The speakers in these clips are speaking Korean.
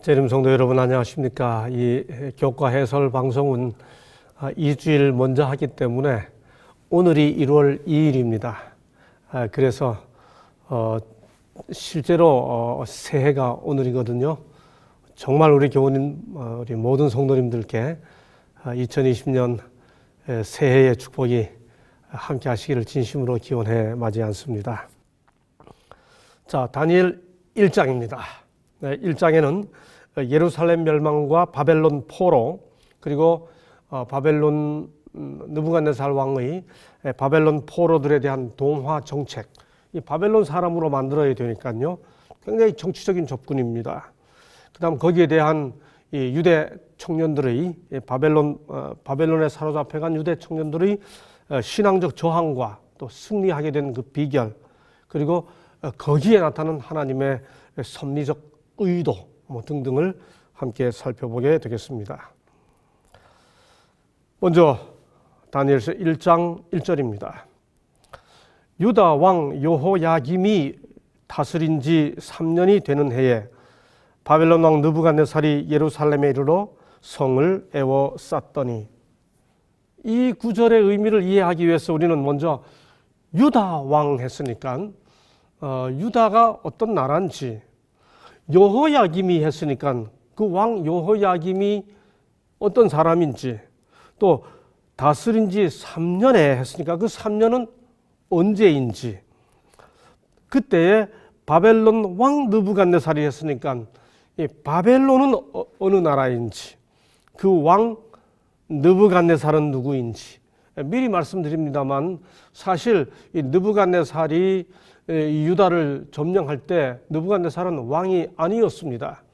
재림 성도 여러분 안녕하십니까? 이 교과 해설 방송은 2주일 먼저 하기 때문에 오늘이 1월 2일입니다. 그래서 실제로 새해가 오늘이거든요. 정말 우리 교우님, 우리 모든 성도님들께 2020년 새해의 축복이 함께 하시기를 진심으로 기원해 맞이 않습니다. 자, 다니엘 1장입니다. 1장에는 예루살렘 멸망과 바벨론 포로, 그리고 바벨론 느부갓네살 왕의 바벨론 포로들에 대한 동화 정책, 이 바벨론 사람으로 만들어야 되니까요 굉장히 정치적인 접근입니다. 그 다음 거기에 대한 이 유대 청년들의 바벨론에 사로잡혀간 유대 청년들의 신앙적 저항과 또 승리하게 된 그 비결, 그리고 거기에 나타나는 하나님의 섭리적 의도 등등을 함께 살펴보게 되겠습니다. 먼저 다니엘서 1장 1절입니다. 유다 왕 여호야김이 다스린 지 3년이 되는 해에 바벨론 왕 느부갓네살이 예루살렘에 이르러 성을 에워쌌더니, 이 구절의 의미를 이해하기 위해서 우리는 먼저 유다 왕 했으니까 유다가 어떤 나라인지, 여호야김이 했으니까 그 왕 여호야김이 어떤 사람인지, 또 다스린 지 3년에 했으니까 그 3년은 언제인지, 그때에 바벨론 왕 느부갓네살이 했으니까 이 바벨론은 어느 나라인지, 그 왕 느부갓네살은 누구인지 미리 말씀드립니다만, 사실 이 느부갓네살이 유다를 점령할 때 느부갓네살은 왕이 아니었습니다.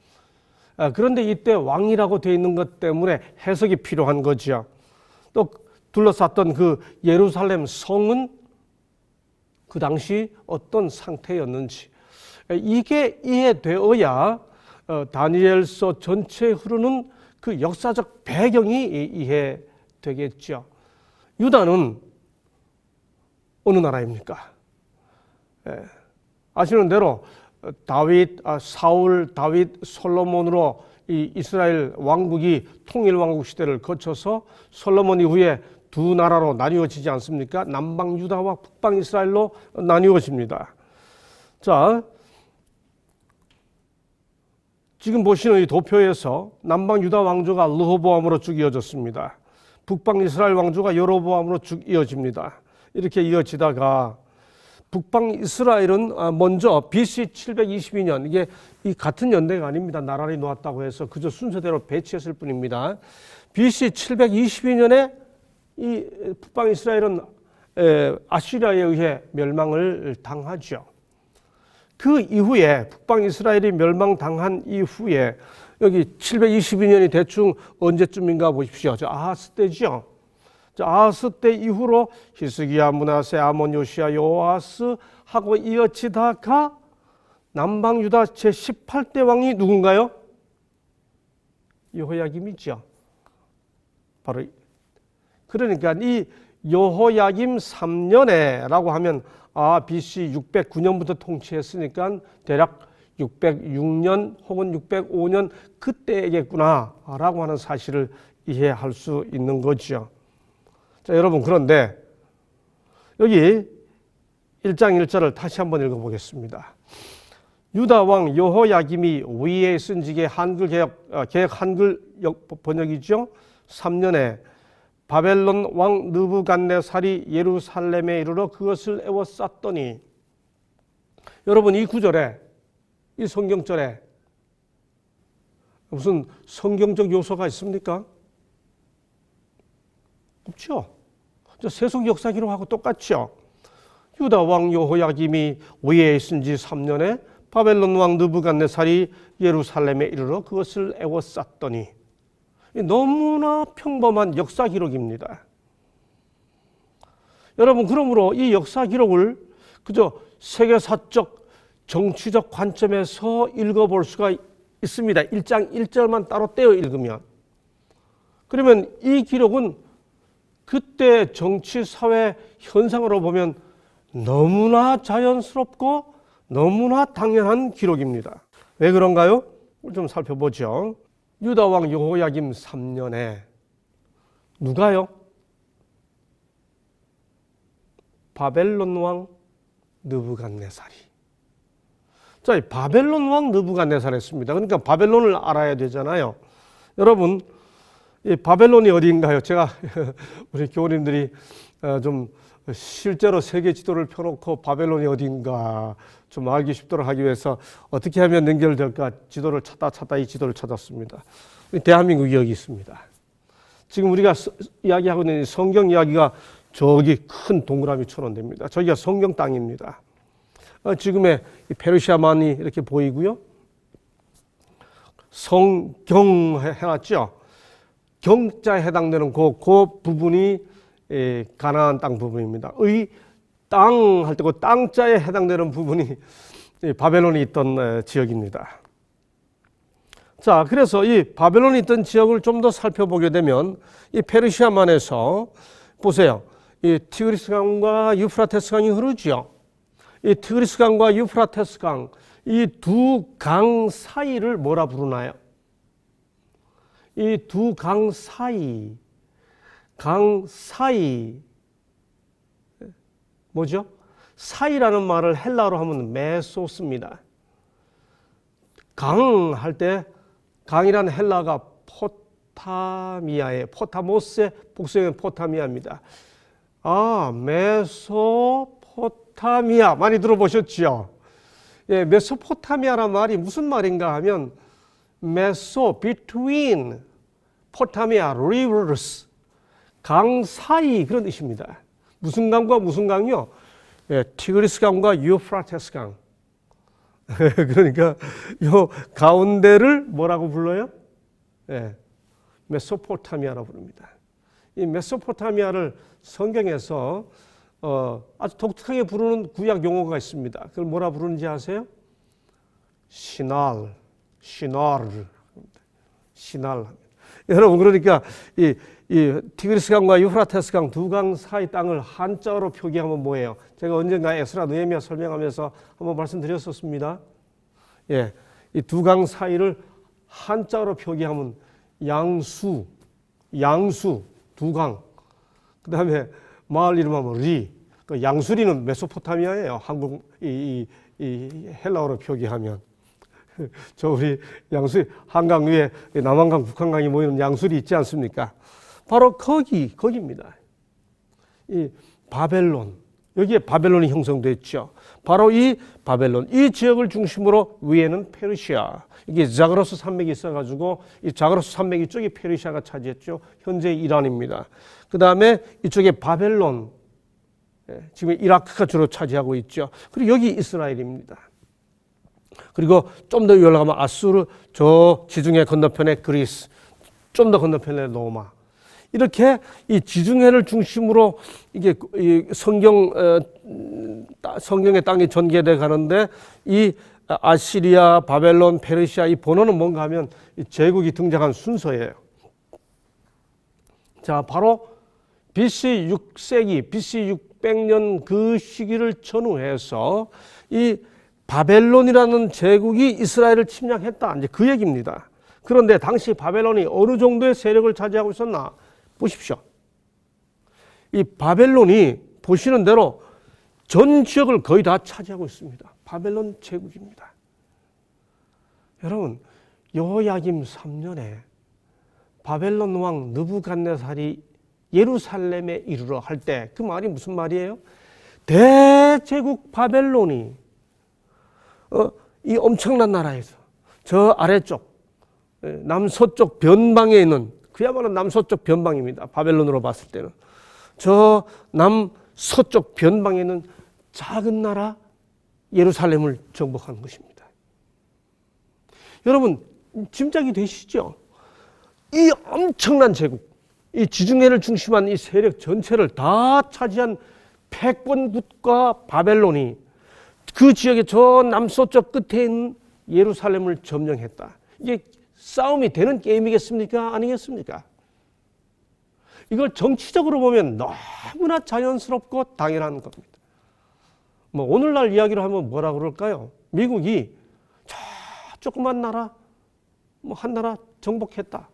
그런데 이때 왕이라고 되어 있는 것 때문에 해석이 필요한 거죠. 또 둘러쌌던 그 예루살렘 성은 그 당시 어떤 상태였는지, 이게 이해되어야 다니엘서 전체에 흐르는 그 역사적 배경이 이해되겠죠. 유다는 어느 나라입니까? 아시는 대로 사울, 다윗, 솔로몬으로 이 이스라엘 왕국이 통일 왕국 시대를 거쳐서 솔로몬 이후에 두 나라로 나뉘어지지 않습니까? 남방 유다와 북방 이스라엘로 나뉘어집니다. 자, 지금 보시는 이 도표에서 남방 유다 왕조가 르호보암으로 쭉 이어졌습니다. 북방 이스라엘 왕조가 여로보암으로 쭉 이어집니다. 이렇게 이어지다가 북방 이스라엘은 먼저 BC 722년, 이게 이 같은 연대가 아닙니다. 나란히 놓았다고 해서 그저 순서대로 배치했을 뿐입니다. BC 722년에 이 북방 이스라엘은 아시리아에 의해 멸망을 당하죠. 그 이후에 북방 이스라엘이 멸망당한 이후에 여기 722년이 대충 언제쯤인가 보십시오. 저 아하스 때죠. 아하스 때 이후로 히스기야, 므낫세, 아몬, 요시야, 요아스 하고 이어지다가 남방 유다 제18대 왕이 누군가요? 여호야김이죠. 바로 그러니까 이 여호야김 3년에라고 하면 BC 609년부터 통치했으니까 대략 606년 혹은 605년 그때겠구나라고 하는 사실을 이해할 수 있는 거죠. 자, 여러분, 그런데 여기 1장 1절을 다시 한번 읽어보겠습니다. 유다 왕 여호야김이 위에 쓴 지게 한글 개역 한글 번역이죠. 3년에 바벨론 왕 느부갓네살이 예루살렘에 이르러 그것을 에워쌌더니, 여러분, 이 구절에, 이 성경절에 무슨 성경적 요소가 있습니까? 없죠. 세속 역사 기록하고 똑같죠. 유다 왕 여호야김이 위에 있은 지 3년에 바벨론 왕 느부갓네살이 예루살렘에 이르러 그것을 에워쌌더니, 너무나 평범한 역사 기록입니다. 여러분, 그러므로 이 역사 기록을 그저 세계사적 정치적 관점에서 읽어볼 수가 있습니다. 1장 1절만 따로 떼어 읽으면. 그러면 이 기록은 그때 정치 사회 현상으로 보면 너무나 자연스럽고 너무나 당연한 기록입니다. 왜 그런가요? 좀 살펴보죠. 유다 왕 여호야김 3년에 누가요? 바벨론 왕 느부갓네살이. 자, 이 바벨론 왕 느부갓네살이었습니다. 그러니까 바벨론을 알아야 되잖아요. 여러분, 이 바벨론이 어디인가요? 제가 우리 교우님들이 좀 실제로 세계 지도를 펴놓고 바벨론이 어딘가 좀 알기 쉽도록 하기 위해서 어떻게 하면 연결될까 지도를 찾다 이 지도를 찾았습니다. 대한민국이 여기 있습니다. 지금 우리가 이야기하고 있는 성경 이야기가 저기 큰 동그라미처럼 됩니다. 저기가 성경 땅입니다. 지금의 페르시아만이 이렇게 보이고요. 성경 해놨죠. 경자에 해당되는 그 부분이 가나안 땅 부분입니다. 의 땅 할 때 그 땅자에 해당되는 부분이 바벨론이 있던 지역입니다. 자, 그래서 이 바벨론이 있던 지역을 좀 더 살펴보게 되면 이 페르시아만에서 보세요. 이 티그리스 강과 유프라테스 강이 흐르죠. 이 티그리스 강과 유프라테스 강, 이 두 강 사이를 뭐라 부르나요? 이 두 강 사이 뭐죠? 사이라는 말을 헬라어로 하면 메소스입니다. 강 할 때 강이라는 헬라가 포타미아의 포타모스의 복수형은 포타미아입니다. 아, 메소포타미아 많이 들어보셨죠? 예, 메소포타미아란 말이 무슨 말인가 하면 메소 between 포타미아 rivers 강 사이 그런 뜻입니다. 무슨 강과 무슨 강이요? 예, 티그리스 강과 유프라테스 강. 그러니까 요 가운데를 뭐라고 불러요? 예, 메소포타미아라고 부릅니다. 이 메소포타미아를 성경에서 아주 독특하게 부르는 구약 용어가 있습니다. 그걸 뭐라 부르는지 아세요? 시날. 여러분, 그러니까 이 티그리스 강과 유프라테스 강 두 강 사이 땅을 한자어로 표기하면 뭐예요? 제가 언젠가 에스라 느헤미야 설명하면서 한번 말씀드렸었습니다. 예, 이 두 강 사이를 한자어로 표기하면 양수 두 강. 그다음에 마을 이름하면 리. 그 양수리는 메소포타미아예요. 한국 이 헬라어로 표기하면. 저 우리 양수리 한강 위에 남한강, 북한강이 모이는 양수리 있지 않습니까? 바로 거기입니다. 이 바벨론, 여기에 바벨론이 형성됐죠. 바로 이 바벨론, 이 지역을 중심으로 위에는 페르시아. 이게 자그로스 산맥이 있어가지고 이 자그로스 산맥 이쪽이 페르시아가 차지했죠. 현재 이란입니다. 그 다음에 이쪽에 바벨론, 지금 이라크가 주로 차지하고 있죠. 그리고 여기 이스라엘입니다. 그리고 좀 더 올라가면 아수르, 저 지중해 건너편에 그리스, 좀 더 건너편에 로마. 이렇게 이 지중해를 중심으로 이게 성경의 땅이 전개돼 가는데 이 아시리아, 바벨론, 페르시아 이 번호는 뭔가 하면 이 제국이 등장한 순서예요. 자, 바로 BC 6세기, BC 600년 그 시기를 전후해서 이 바벨론이라는 제국이 이스라엘을 침략했다. 이제 그 얘기입니다. 그런데 당시 바벨론이 어느 정도의 세력을 차지하고 있었나? 보십시오. 이 바벨론이 보시는 대로 전 지역을 거의 다 차지하고 있습니다. 바벨론 제국입니다. 여러분, 여호야김 3년에 바벨론 왕 느부갓네살이 예루살렘에 이르러 할 때 그 말이 무슨 말이에요? 대제국 바벨론이 이 엄청난 나라에서 저 아래쪽 남서쪽 변방에 있는 그야말로 남서쪽 변방입니다. 바벨론으로 봤을 때는 저 남서쪽 변방에 있는 작은 나라 예루살렘을 정복하는 것입니다. 여러분 짐작이 되시죠? 이 엄청난 제국, 이 지중해를 중심한 이 세력 전체를 다 차지한 패권 국가 바벨론이 그 지역의 저 남서쪽 끝에 있는 예루살렘을 점령했다. 이게 싸움이 되는 게임이겠습니까? 아니겠습니까? 이걸 정치적으로 보면 너무나 자연스럽고 당연한 겁니다. 뭐 오늘날 이야기로 하면 뭐라 그럴까요? 미국이 저 조그만 나라 뭐 한 나라 정복했다.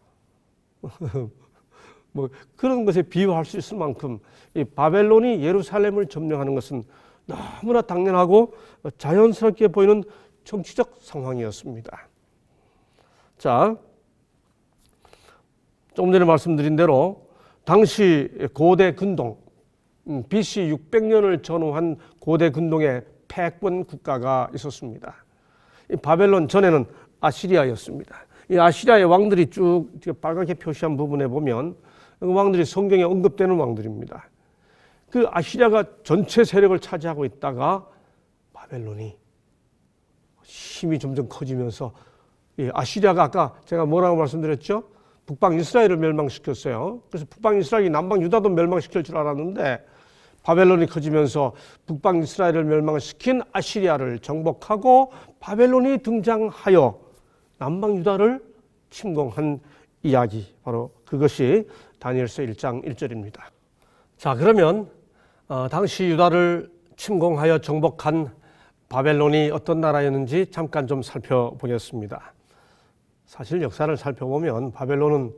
뭐 그런 것에 비유할 수 있을 만큼 이 바벨론이 예루살렘을 점령하는 것은 너무나 당연하고 자연스럽게 보이는 정치적 상황이었습니다. 자, 조금 전에 말씀드린 대로 당시 고대 근동, BC 600년을 전후한 고대 근동의 패권 국가가 있었습니다. 이 바벨론 전에는 아시리아였습니다. 이 아시리아의 왕들이 쭉 빨갛게 표시한 부분에 보면 그 왕들이 성경에 언급되는 왕들입니다. 그 아시리아가 전체 세력을 차지하고 있다가 바벨론이 힘이 점점 커지면서 아시리아가 아까 제가 뭐라고 말씀드렸죠? 북방 이스라엘을 멸망시켰어요. 그래서 북방 이스라엘이 남방 유다도 멸망시킬 줄 알았는데 바벨론이 커지면서 북방 이스라엘을 멸망시킨 아시리아를 정복하고 바벨론이 등장하여 남방 유다를 침공한 이야기, 바로 그것이 다니엘서 1장 1절입니다. 자, 그러면 당시 유다를 침공하여 정복한 바벨론이 어떤 나라였는지 잠깐 좀 살펴보겠습니다. 사실 역사를 살펴보면 바벨론은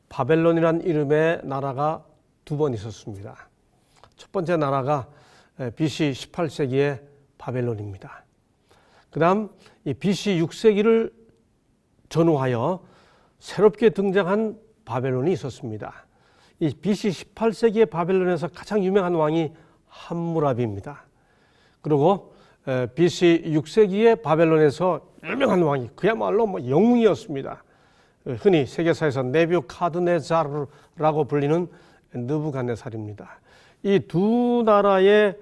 바벨론이란 이름의 나라가 두 번 있었습니다. 첫 번째 나라가 BC 18세기의 바벨론입니다. 그 다음 이 BC 6세기를 전후하여 새롭게 등장한 바벨론이 있었습니다. 이 BC 18세기의 바벨론에서 가장 유명한 왕이 함무라비입니다. 그리고 BC 6세기의 바벨론에서 유명한 왕이 그야말로 뭐 영웅이었습니다. 흔히 세계사에서 네부카드네자르라고 불리는 느부갓네살입니다. 이 두 나라의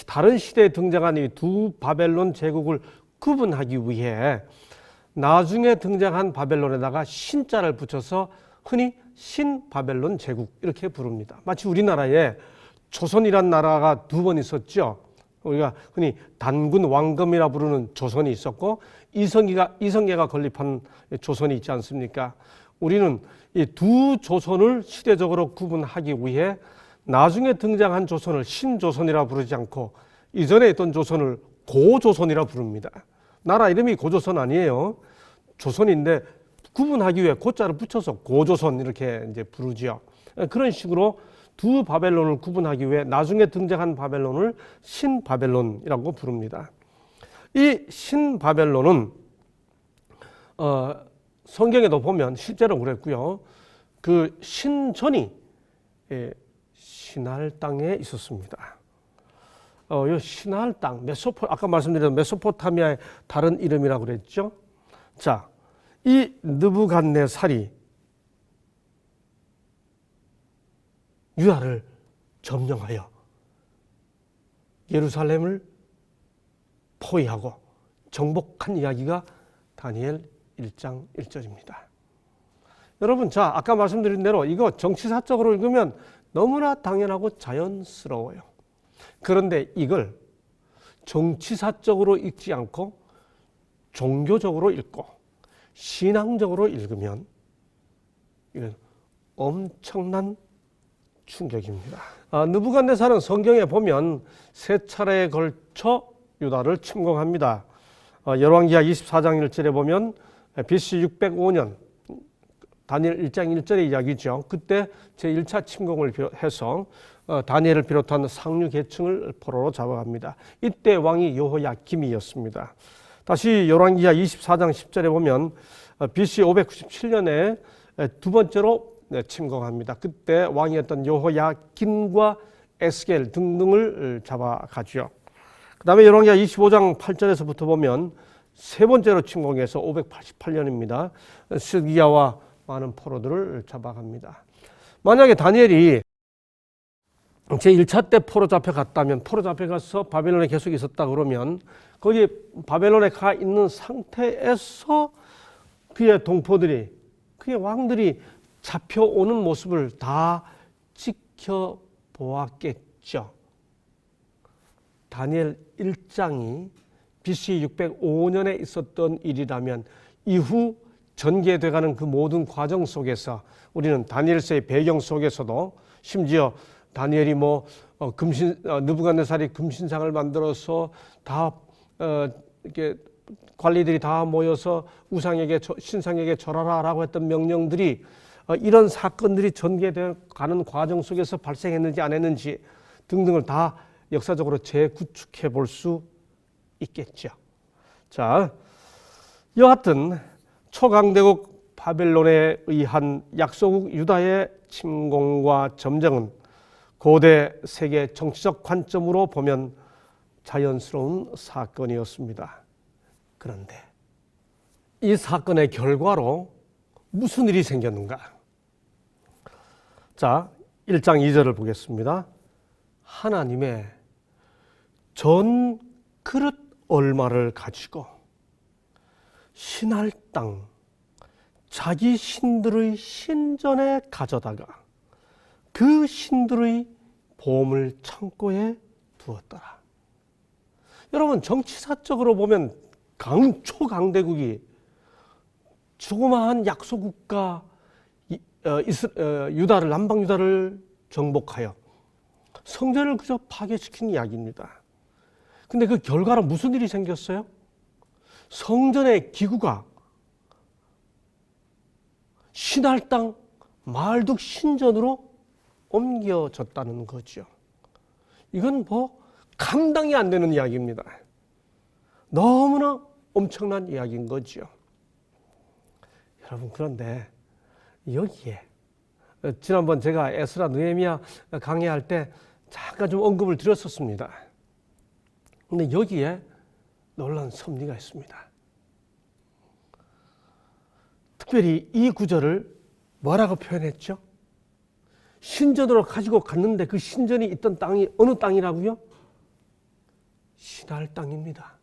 다른 시대에 등장한 이 두 바벨론 제국을 구분하기 위해 나중에 등장한 바벨론에다가 신자를 붙여서 흔히 신바벨론 제국 이렇게 부릅니다. 마치 우리나라에 조선이란 나라가 두 번 있었죠. 우리가 흔히 단군 왕검이라 부르는 조선이 있었고 이성계가 건립한 조선이 있지 않습니까? 우리는 이 두 조선을 시대적으로 구분하기 위해 나중에 등장한 조선을 신조선이라 부르지 않고 이전에 있던 조선을 고조선이라 부릅니다. 나라 이름이 고조선 아니에요. 조선인데 구분하기 위해 고자를 붙여서 고조선 이렇게 이제 부르지요. 그런 식으로 두 바벨론을 구분하기 위해 나중에 등장한 바벨론을 신바벨론이라고 부릅니다. 이 신바벨론은 성경에도 보면 실제로 그랬고요. 그 신전이 시날 땅에 있었습니다. 이 시날 땅, 아까 말씀드린 메소포타미아의 다른 이름이라고 그랬죠. 자, 이 느부갓네살이 유다를 점령하여 예루살렘을 포위하고 정복한 이야기가 다니엘 1장 1절입니다. 여러분, 자, 아까 말씀드린 대로 이거 정치사적으로 읽으면 너무나 당연하고 자연스러워요. 그런데 이걸 정치사적으로 읽지 않고 종교적으로 읽고 신앙적으로 읽으면 이건 엄청난 충격입니다. 느부갓네살은 성경에 보면 세 차례에 걸쳐 유다를 침공합니다. 열왕기하 24장 1절에 보면 BC 605년 다니엘 1장 1절의 이야기죠. 그때 제1차 침공을 해서 다니엘을 비롯한 상류 계층을 포로로 잡아갑니다. 이때 왕이 여호야김이었습니다. 다시 열왕기하 24장 10절에 보면 BC 597년에 두 번째로 침공합니다. 그때 왕이었던 여호야긴과 에스겔 등등을 잡아가죠. 그 다음에 열왕기하 25장 8절에서부터 보면 세 번째로 침공해서 588년입니다. 스기야와 많은 포로들을 잡아갑니다. 만약에 다니엘이 제1차 때 포로 잡혀갔다면, 포로 잡혀가서 바벨론에 계속 있었다 그러면 거기 바벨론에 가 있는 상태에서 그의 동포들이, 그의 왕들이 잡혀오는 모습을 다 지켜보았겠죠. 다니엘 1장이 BC 605년에 있었던 일이라면 이후 전개돼가는 그 모든 과정 속에서 우리는 다니엘서의 배경 속에서도 심지어 다니엘이 느부갓네살이 금신상을 만들어서 다 이렇게 관리들이 다 모여서 우상에게 신상에게 절하라라고 했던 명령들이 이런 사건들이 전개되어 가는 과정 속에서 발생했는지 안 했는지 등등을 다 역사적으로 재구축해 볼 수 있겠죠. 자, 여하튼 초강대국 바벨론에 의한 약소국 유다의 침공과 점령은 고대 세계 정치적 관점으로 보면 자연스러운 사건이었습니다. 그런데 이 사건의 결과로 무슨 일이 생겼는가? 자, 1장 2절을 보겠습니다. 하나님의 전 그릇 얼마를 가지고 신할 땅 자기 신들의 신전에 가져다가 그 신들의 보물 창고에 두었더라. 여러분, 정치사적으로 보면 초강대국이 조그마한 약소국가 유다를, 남방 유다를 정복하여 성전을 그저 파괴시킨 이야기입니다. 근데 그 결과로 무슨 일이 생겼어요? 성전의 기구가 신할 땅 말둑 신전으로 옮겨졌다는 거죠. 이건 뭐 감당이 안 되는 이야기입니다. 너무나 엄청난 이야기인 거죠. 여러분, 그런데 여기에 지난번 제가 에스라 느헤미야 강의할 때 잠깐 좀 언급을 드렸었습니다. 근데 여기에 놀라운 섭리가 있습니다. 특별히 이 구절을 뭐라고 표현했죠? 신전으로 가지고 갔는데 그 신전이 있던 땅이 어느 땅이라고요? 신할 땅입니다.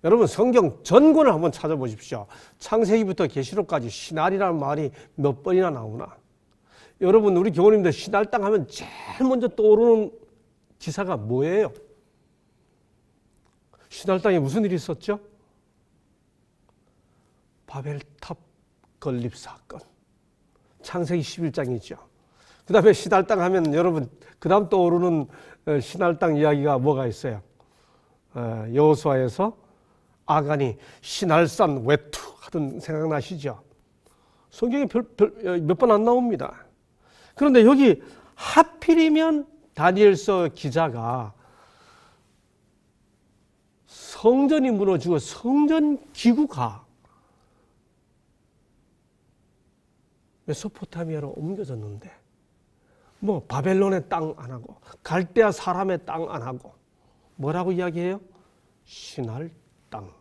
여러분, 성경 전권을 한번 찾아보십시오. 창세기부터 계시록까지 신할이라는 말이 몇 번이나 나오나. 여러분, 우리 교우님들 신할 땅 하면 제일 먼저 떠오르는 기사가 뭐예요? 신할 땅에 무슨 일이 있었죠? 바벨탑 건립 사건. 창세기 11장이죠. 그 다음에 신할 땅 하면 여러분, 그 다음 떠오르는 신할 땅 이야기가 뭐가 있어요? 여호수아에서 아간이 신할산 외투 하던 생각나시죠? 성경에 몇 번 안 나옵니다. 그런데 여기 하필이면 다니엘서 기자가 성전이 무너지고 성전 기구가 메소포타미아로 옮겨졌는데 뭐 바벨론의 땅 안 하고 갈대아 사람의 땅 안 하고 뭐라고 이야기해요? 신할 땅.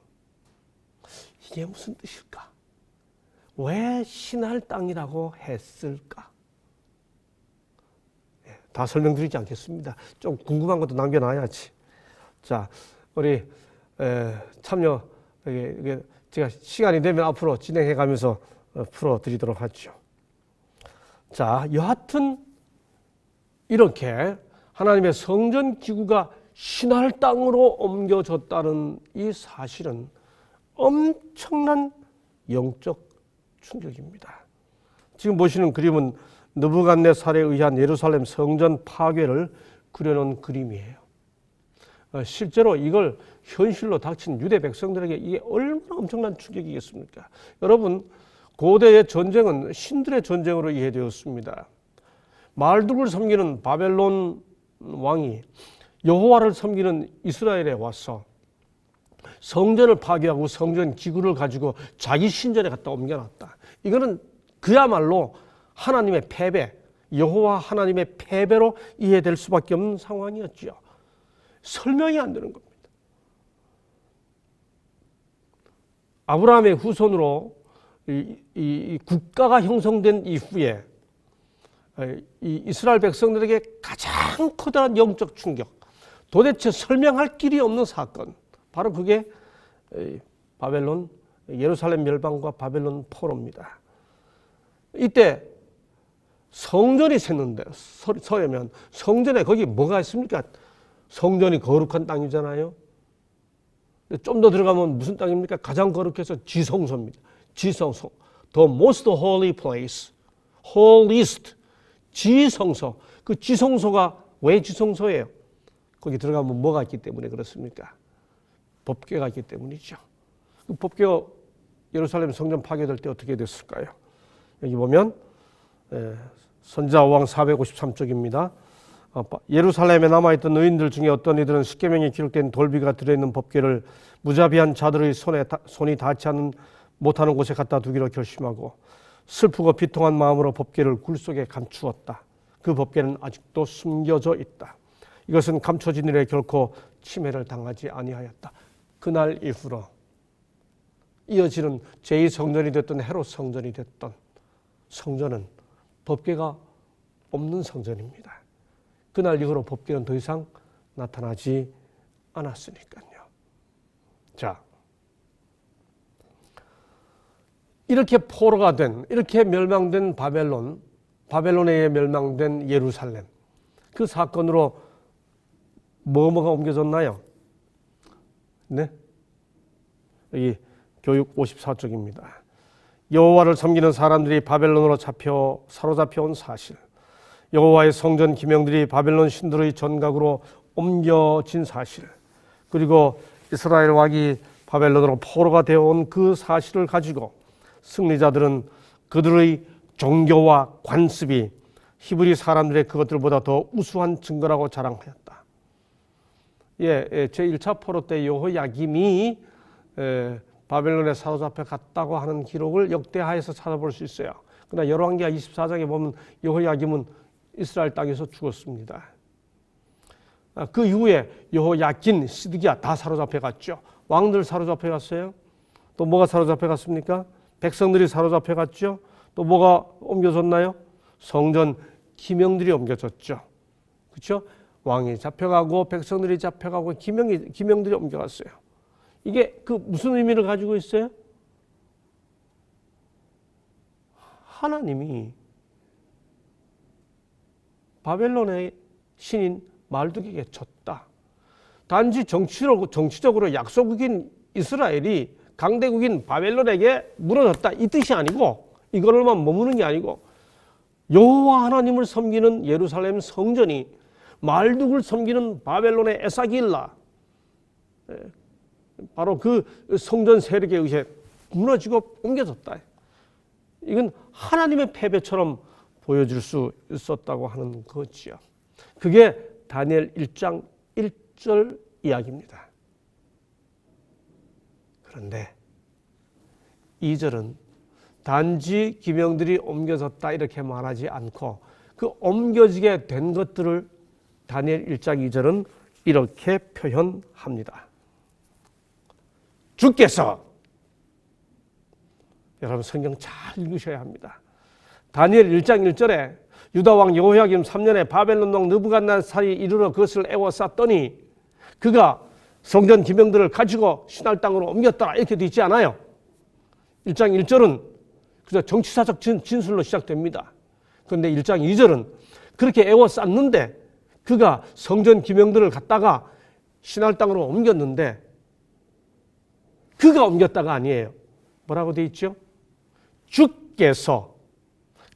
이게 무슨 뜻일까? 왜 신할 땅이라고 했을까? 다 설명드리지 않겠습니다. 좀 궁금한 것도 남겨놔야지. 자, 우리 참여 제가 시간이 되면 앞으로 진행해가면서 풀어드리도록 하죠. 자, 여하튼 이렇게 하나님의 성전 기구가 신할 땅으로 옮겨졌다는 이 사실은 엄청난 영적 충격입니다. 지금 보시는 그림은 느부갓네살에 의한 예루살렘 성전 파괴를 그려놓은 그림이에요. 실제로 이걸 현실로 닥친 유대 백성들에게 이게 얼마나 엄청난 충격이겠습니까? 여러분, 고대의 전쟁은 신들의 전쟁으로 이해되었습니다. 말둑을 섬기는 바벨론 왕이 여호와를 섬기는 이스라엘에 와서 성전을 파괴하고 성전 기구를 가지고 자기 신전에 갖다 옮겨놨다. 이거는 그야말로 하나님의 패배, 여호와 하나님의 패배로 이해될 수밖에 없는 상황이었죠. 설명이 안 되는 겁니다. 아브라함의 후손으로 이 국가가 형성된 이후에 이 이스라엘 백성들에게 가장 커다란 영적 충격, 도대체 설명할 길이 없는 사건, 바로 그게 바벨론, 예루살렘 멸망과 바벨론 포로입니다. 이때 성전이 샜는데 서면 성전에 거기 뭐가 있습니까? 성전이 거룩한 땅이잖아요. 좀 더 들어가면 무슨 땅입니까? 가장 거룩해서 지성소입니다. 지성소, the most holy place, holiest, 지성소. 그 지성소가 왜 지성소예요? 거기 들어가면 뭐가 있기 때문에 그렇습니까? 법궤가 있기 때문이죠. 그 법궤가 예루살렘 성전 파괴될 때 어떻게 됐을까요? 여기 보면 선지자 5강 453쪽입니다. 예루살렘에 남아있던 의인들 중에 어떤 이들은 십계명에 기록된 돌비가 들어있는 법궤를 무자비한 자들의 손이 닿지 못하는 곳에 갖다 두기로 결심하고 슬프고 비통한 마음으로 법궤를 굴 속에 감추었다. 그 법궤는 아직도 숨겨져 있다. 이것은 감춰진 일에 결코 침해를 당하지 아니하였다. 그날 이후로 이어지는 제2성전이 됐던 헤롯 성전이 됐던 성전은 법궤가 없는 성전입니다. 그날 이후로 법궤는 더 이상 나타나지 않았으니까요. 자, 이렇게 포로가 된, 이렇게 멸망된 바벨론에 의해 멸망된 예루살렘, 그 사건으로 뭐가 옮겨졌나요? 네? 여기 교육 54쪽입니다. 여호와를 섬기는 사람들이 바벨론으로 사로잡혀온 사실, 여호와의 성전 기명들이 바벨론 신들의 전각으로 옮겨진 사실, 그리고 이스라엘 왕이 바벨론으로 포로가 되어온 그 사실을 가지고 승리자들은 그들의 종교와 관습이 히브리 사람들의 그것들보다 더 우수한 증거라고 자랑하였다. 제1차 포로 때 여호야김이 바벨론에 사로잡혀 갔다고 하는 기록을 역대하에서 찾아볼 수 있어요. 그러나 열왕기하 24장에 보면 여호야김은 이스라엘 땅에서 죽었습니다. 그 이후에 여호야긴, 시드기야 다 사로잡혀 갔죠. 왕들 사로잡혀 갔어요. 또 뭐가 사로잡혀 갔습니까? 백성들이 사로잡혀 갔죠. 또 뭐가 옮겨졌나요? 성전 기명들이 옮겨졌죠. 그렇죠? 왕이 잡혀가고 백성들이 잡혀가고 기명들이 옮겨갔어요. 이게 그 무슨 의미를 가지고 있어요? 하나님이 바벨론의 신인 말두기에게 졌다. 단지 정치적으로 약소국인 이스라엘이 강대국인 바벨론에게 무너졌다 이 뜻이 아니고, 이걸로만 머무는 게 아니고 여호와 하나님을 섬기는 예루살렘 성전이 말둑을 섬기는 바벨론의 에사길라, 바로 그 성전 세력에 의해 무너지고 옮겨졌다. 이건 하나님의 패배처럼 보여줄 수 있었다고 하는 거지요. 그게 다니엘 1장 1절 이야기입니다. 그런데 2절은 단지 기명들이 옮겨졌다 이렇게 말하지 않고 그 옮겨지게 된 것들을 다니엘 1장 2절은 이렇게 표현합니다. 주께서, 여러분 성경 잘 읽으셔야 합니다. 다니엘 1장 1절에 유다왕 여호야김 3년에 바벨론 왕 느부갓네살이 이르러 그것을 에워쌌더니 그가 성전 기명들을 가지고 신할 땅으로 옮겼더라 이렇게 되어 있지 않아요. 1장 1절은 그저 정치사적 진술로 시작됩니다. 그런데 1장 2절은 그렇게 에워쌌는데 그가 성전 기명들을 갖다가 신할 땅으로 옮겼는데 그가 옮겼다가 아니에요. 뭐라고 되어 있죠? 주께서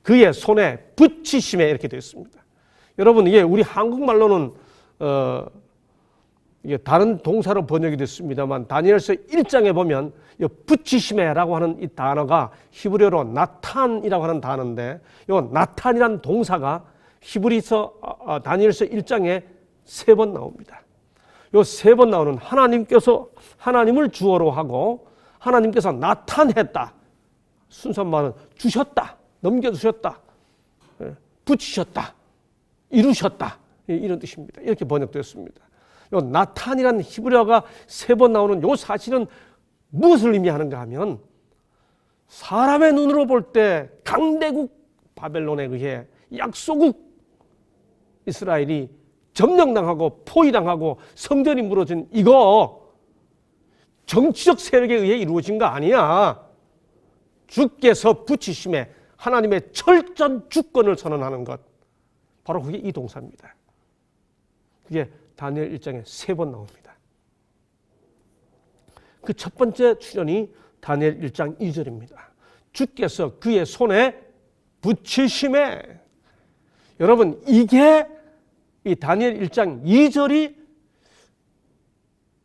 그의 손에 붙이심에 이렇게 되어 있습니다. 여러분 이게 우리 한국말로는 이게 다른 동사로 번역이 됐습니다만 다니엘서 1장에 보면 붙이심에라고 하는 이 단어가 히브리어로 나탄이라고 하는 단어인데 이 나탄이라는 동사가 히브리서 다니엘서 1장에 3번 나옵니다. 이 3번 나오는 하나님께서 하나님을 주어로 하고 하나님께서 나타냈다. 순수한 말은 주셨다. 넘겨주셨다. 붙이셨다. 이루셨다. 이런 뜻입니다. 이렇게 번역되었습니다. 이 나탄이라는 히브리어가 3번 나오는 이 사실은 무엇을 의미하는가 하면 사람의 눈으로 볼 때 강대국 바벨론에 의해 약소국 이스라엘이 점령당하고 포위당하고 성전이 무너진 이거 정치적 세력에 의해 이루어진 거 아니야. 주께서 붙이심에 하나님의 철저한 주권을 선언하는 것, 바로 그게 이 동사입니다. 그게 다니엘 1장에 3번 나옵니다. 그 첫 번째 출현이 다니엘 1장 2절입니다. 주께서 그의 손에 붙이심에, 여러분 이게 이 다니엘 1장 2절이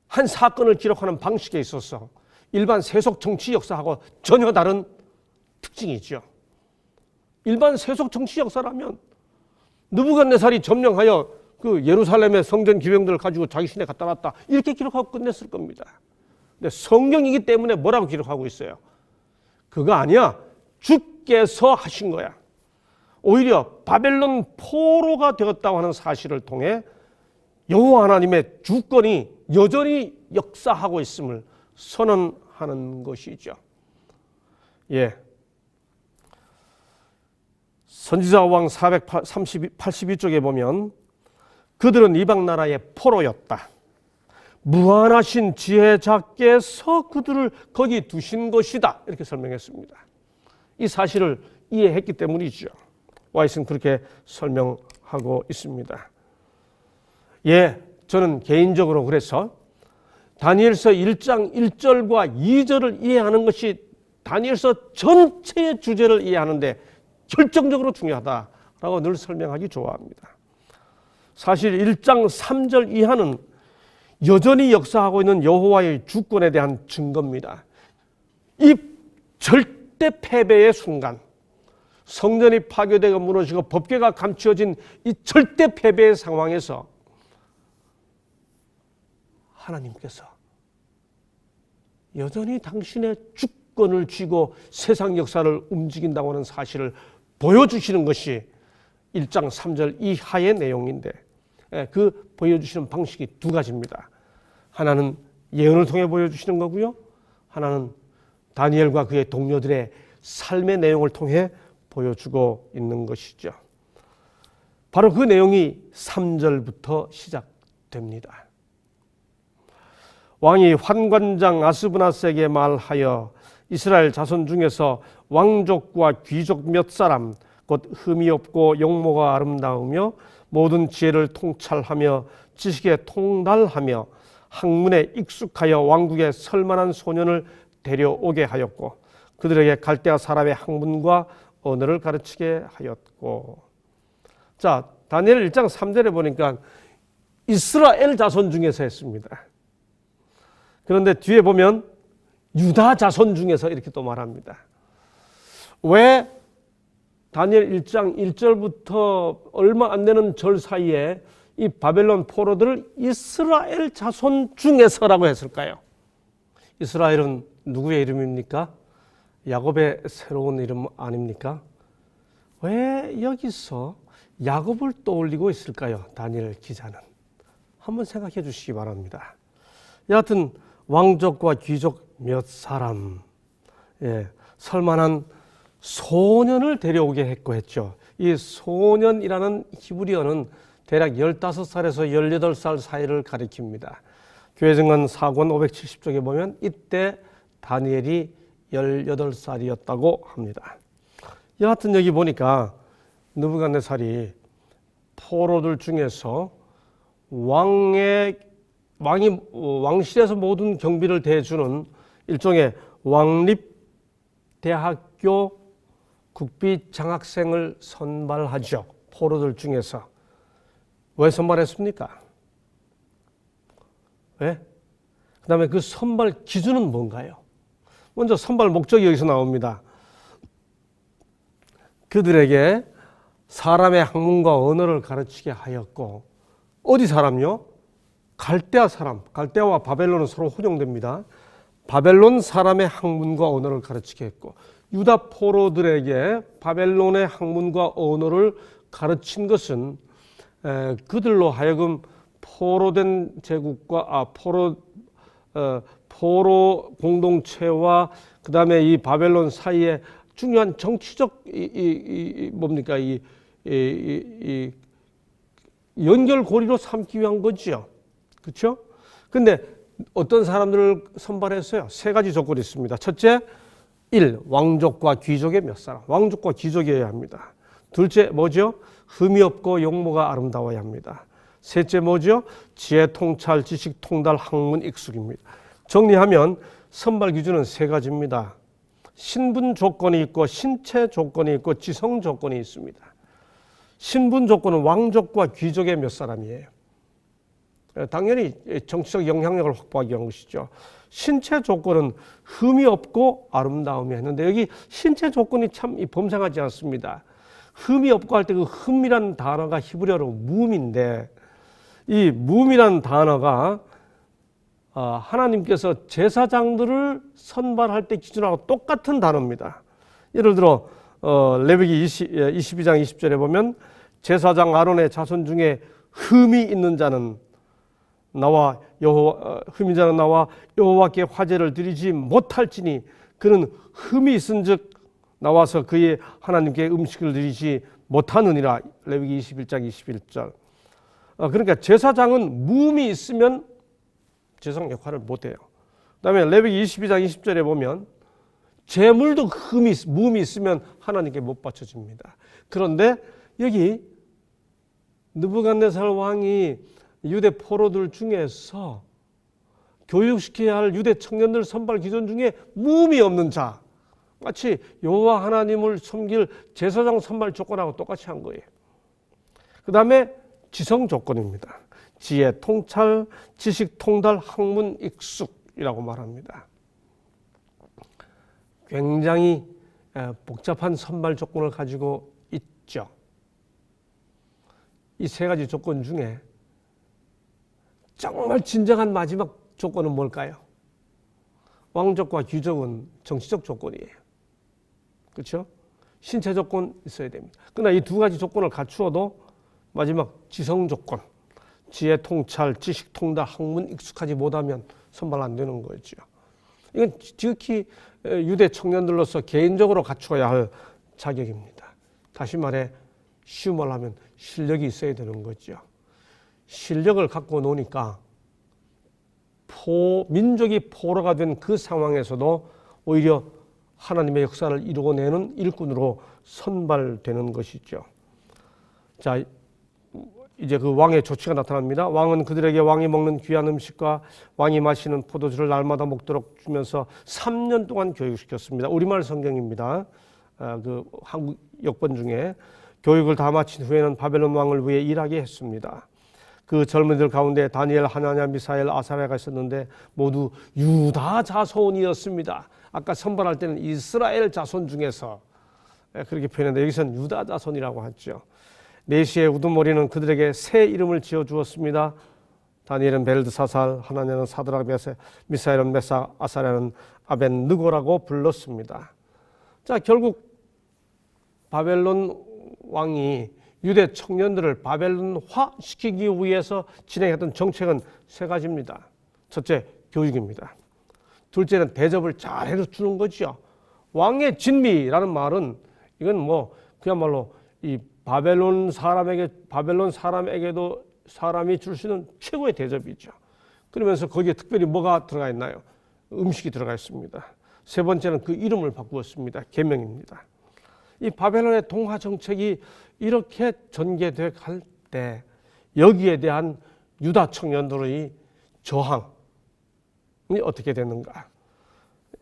한 사건을 기록하는 방식에 있어서 일반 세속 정치 역사하고 전혀 다른 특징이죠. 일반 세속 정치 역사라면 느부갓네살이 점령하여 그 예루살렘의 성전 기병들을 가지고 자기 시내 갖다 놨다 이렇게 기록하고 끝냈을 겁니다. 근데 성경이기 때문에 뭐라고 기록하고 있어요? 그거 아니야. 주께서 하신 거야. 오히려 바벨론 포로가 되었다고 하는 사실을 통해 여호와 하나님의 주권이 여전히 역사하고 있음을 선언하는 것이죠. 예. 선지자 왕 482쪽에 보면 그들은 이방 나라의 포로였다. 무한하신 지혜자께서 그들을 거기 두신 것이다. 이렇게 설명했습니다. 이 사실을 이해했기 때문이죠. 와이스는 그렇게 설명하고 있습니다. 예, 저는 개인적으로 그래서 다니엘서 1장 1절과 2절을 이해하는 것이 다니엘서 전체의 주제를 이해하는데 결정적으로 중요하다라고 늘 설명하기 좋아합니다. 사실 1장 3절 이하는 여전히 역사하고 있는 여호와의 주권에 대한 증거입니다. 이 절대 패배의 순간, 성전이 파괴되고 무너지고 법궤가 감추어진 이 절대 패배의 상황에서 하나님께서 여전히 당신의 주권을 쥐고 세상 역사를 움직인다고 하는 사실을 보여주시는 것이 1장 3절 이하의 내용인데 그 보여주시는 방식이 두 가지입니다. 하나는 예언을 통해 보여주시는 거고요. 하나는 다니엘과 그의 동료들의 삶의 내용을 통해 보여주고 있는 것이죠. 바로 그 내용이 3절부터 시작됩니다. 왕이 환관장 아스브나스에게 말하여 이스라엘 자손 중에서 왕족과 귀족 몇 사람 곧 흠이 없고 용모가 아름다우며 모든 지혜를 통찰하며 지식에 통달하며 학문에 익숙하여 왕국에 설만한 소년을 데려오게 하였고 그들에게 갈대아 사람의 학문과 언어를 가르치게 하였고. 자, 다니엘 1장 3절에 보니까 이스라엘 자손 중에서 했습니다. 그런데 뒤에 보면 유다 자손 중에서 이렇게 또 말합니다. 왜 다니엘 1장 1절부터 얼마 안 되는 절 사이에 이 바벨론 포로들을 이스라엘 자손 중에서라고 했을까요? 이스라엘은 누구의 이름입니까? 야곱의 새로운 이름 아닙니까? 왜 여기서 야곱을 떠올리고 있을까요? 다니엘 기자는. 한번 생각해 주시기 바랍니다. 여하튼 왕족과 귀족 몇 사람, 설만한 소년을 데려오게 했고 했죠. 이 소년이라는 히브리어는 대략 15살에서 18살 사이를 가리킵니다. 교회증언 4권 570쪽에 보면 이때 다니엘이 18살이었다고 합니다. 여하튼 여기 보니까 느부갓네살이 포로들 중에서 왕실에서 모든 경비를 대주는 일종의 왕립대학교 국비 장학생을 선발하죠. 포로들 중에서. 왜 선발했습니까? 왜? 그 다음에 그 선발 기준은 뭔가요? 먼저 선발 목적이 여기서 나옵니다. 그들에게 사람의 학문과 언어를 가르치게 하였고, 어디 사람요? 갈대아 사람. 갈대아와 바벨론은 서로 혼용됩니다. 바벨론 사람의 학문과 언어를 가르치게 했고, 유다 포로들에게 바벨론의 학문과 언어를 가르친 것은 그들로 하여금 포로된 제국과 포로 공동체와 그 다음에 이 바벨론 사이에 중요한 정치적 뭡니까 이 연결고리로 삼기 위한 거죠. 그렇죠? 근데 어떤 사람들을 선발했어요? 세 가지 조건이 있습니다. 첫째, 1. 왕족과 귀족의 몇 사람. 왕족과 귀족이어야 합니다. 둘째 뭐죠? 흠이 없고 용모가 아름다워야 합니다. 셋째 뭐죠? 지혜 통찰, 지식 통달, 학문 익숙입니다. 정리하면 선발 기준은 세 가지입니다. 신분 조건이 있고 신체 조건이 있고 지성 조건이 있습니다. 신분 조건은 왕족과 귀족의 몇 사람이에요. 당연히 정치적 영향력을 확보하기 위한 것이죠. 신체 조건은 흠이 없고 아름다움이 했는데 여기 신체 조건이 참 범상하지 않습니다. 흠이 없고 할 때 그 흠이라는 단어가 히브리어로 무음인데 이 무음이라는 단어가 하나님께서 제사장들을 선발할 때 기준하고 똑같은 단어입니다. 예를 들어 레위기 22장 20절에 보면 제사장 아론의 자손 중에 흠이 있는 자는 나와 여호와께 화제를 드리지 못할지니 그는 흠이 있은즉 나와서 그의 하나님께 음식을 드리지 못하느니라. 레위기 21장 21절. 그러니까 제사장은 무음이 있으면 제사장 역할을 못해요. 그 다음에 레위기 22장 20절에 보면 제물도 무음이 있으면 하나님께 못 바쳐집니다. 그런데 여기 느부갓네살 왕이 유대 포로들 중에서 교육시켜야 할 유대 청년들 선발 기준 중에 무음이 없는 자, 마치 여호와 하나님을 섬길 제사장 선발 조건하고 똑같이 한 거예요. 그 다음에 지성 조건입니다. 지혜, 통찰, 지식, 통달, 학문, 익숙이라고 말합니다. 굉장히 복잡한 선발 조건을 가지고 있죠. 이 세 가지 조건 중에 정말 진정한 마지막 조건은 뭘까요? 왕족과 귀족은 정치적 조건이에요. 그렇죠? 신체 조건 있어야 됩니다. 그러나 이 두 가지 조건을 갖추어도 마지막 지성 조건, 지혜, 통찰, 지식, 통달, 학문 익숙하지 못하면 선발 안 되는 거죠. 이건 지극히 유대 청년들로서 개인적으로 갖추어야 할 자격입니다. 다시 말해 쉬운 말로 하면 실력이 있어야 되는 거죠. 실력을 갖고 노니까 민족이 포로가 된 그 상황에서도 오히려 하나님의 역사를 이루어내는 일꾼으로 선발되는 것이죠. 자, 이제 그 왕의 조치가 나타납니다. 왕은 그들에게 왕이 먹는 귀한 음식과 왕이 마시는 포도주를 날마다 먹도록 주면서 3년 동안 교육시켰습니다. 우리말 성경입니다. 그 한국 역번 중에 교육을 다 마친 후에는 바벨론 왕을 위해 일하게 했습니다. 그 젊은이들 가운데 다니엘, 하나냐, 미사엘, 아사랴가 있었는데 모두 유다 자손이었습니다. 아까 선발할 때는 이스라엘 자손 중에서 그렇게 표현했는데 여기서는 유다 자손이라고 하죠. 네시의 우두머리는 그들에게 새 이름을 지어주었습니다. 다니엘은 벨드사살, 하나냐는 사드락, 미사엘은 메삭, 아사랴는 아벤느고라고 불렀습니다. 자, 결국 바벨론 왕이 유대 청년들을 바벨론화 시키기 위해서 진행했던 정책은 세 가지입니다. 첫째, 교육입니다. 둘째는 대접을 잘 해주는 거죠. 왕의 진미라는 말은 이건 뭐 그야말로 이 바벨론 사람에게도 사람이 줄 수 있는 최고의 대접이죠. 그러면서 거기에 특별히 뭐가 들어가 있나요? 음식이 들어가 있습니다. 세 번째는 그 이름을 바꾸었습니다. 계명입니다. 이 바벨론의 동화 정책이 이렇게 전개돼 갈 때 여기에 대한 유다 청년들의 저항이 어떻게 되는가?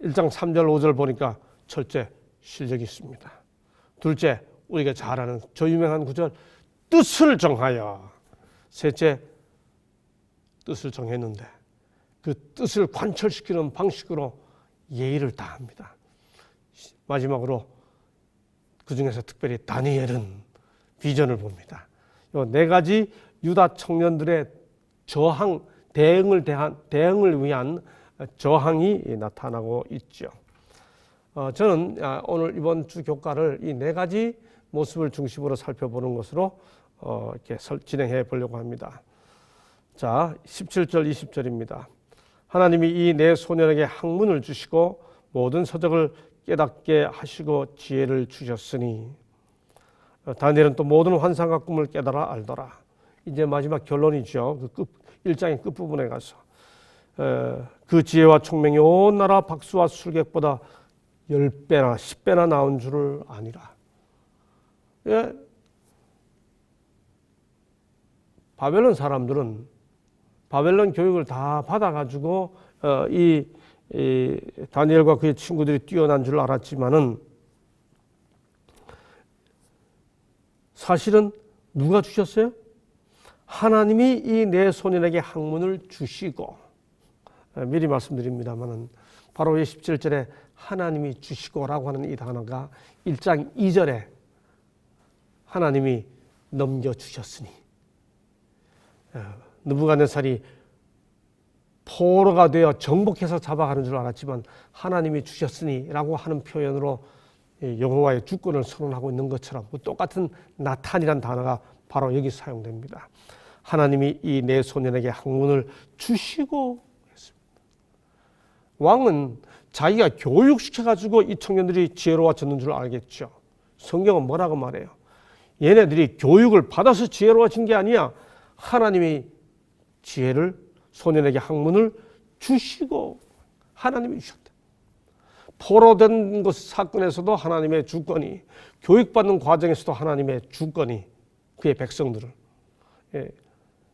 1장 3절 5절 보니까 첫째, 실력이 있습니다. 둘째, 우리가 잘 아는 저 유명한 구절, 뜻을 정하여. 셋째, 뜻을 정했는데 그 뜻을 관철시키는 방식으로 예의를 다합니다. 마지막으로 그 중에서 특별히 다니엘은 비전을 봅니다. 이 네 가지 유다 청년들의 저항, 대응을 위한 저항이 나타나고 있죠. 저는 오늘 이번 주 교과를 이 네 가지 모습을 중심으로 살펴보는 것으로 이렇게 진행해 보려고 합니다. 자, 17절, 20절입니다. 하나님이 이 네 소년에게 학문을 주시고 모든 서적을 깨닫게 하시고 지혜를 주셨으니 다니엘은 또 모든 환상과 꿈을 깨달아 알더라. 이제 마지막 결론이죠. 그 1장의 끝부분에 가서 그 지혜와 총명이 온 나라 박수와 술객보다 10배나 10배나 나온 줄을 아니라. 예. 바벨론 사람들은 바벨론 교육을 다 받아가지고 이 다니엘과 그의 친구들이 뛰어난 줄 알았지만은 사실은 누가 주셨어요? 하나님이 이 내 소년에게 학문을 주시고, 미리 말씀드립니다만은 바로 이 17절에 하나님이 주시고라고 하는 이 단어가 1장 2절에 하나님이 넘겨주셨으니, 느부갓네살이 포로가 되어 정복해서 잡아가는 줄 알았지만 하나님이 주셨으니라고 하는 표현으로 여호와의 주권을 선언하고 있는 것처럼 똑같은 나탄이라는 단어가 바로 여기 사용됩니다. 하나님이 이 내 소년에게 학문을 주시고 했습니다. 왕은 자기가 교육시켜가지고 이 청년들이 지혜로워졌는 줄 알겠죠. 성경은 뭐라고 말해요? 얘네들이 교육을 받아서 지혜로워진 게 아니야. 하나님이 지혜를, 소년에게 학문을 주시고 하나님이 주셨다. 포로된 것 사건에서도 하나님의 주권이, 교육받는 과정에서도 하나님의 주권이 그의 백성들을,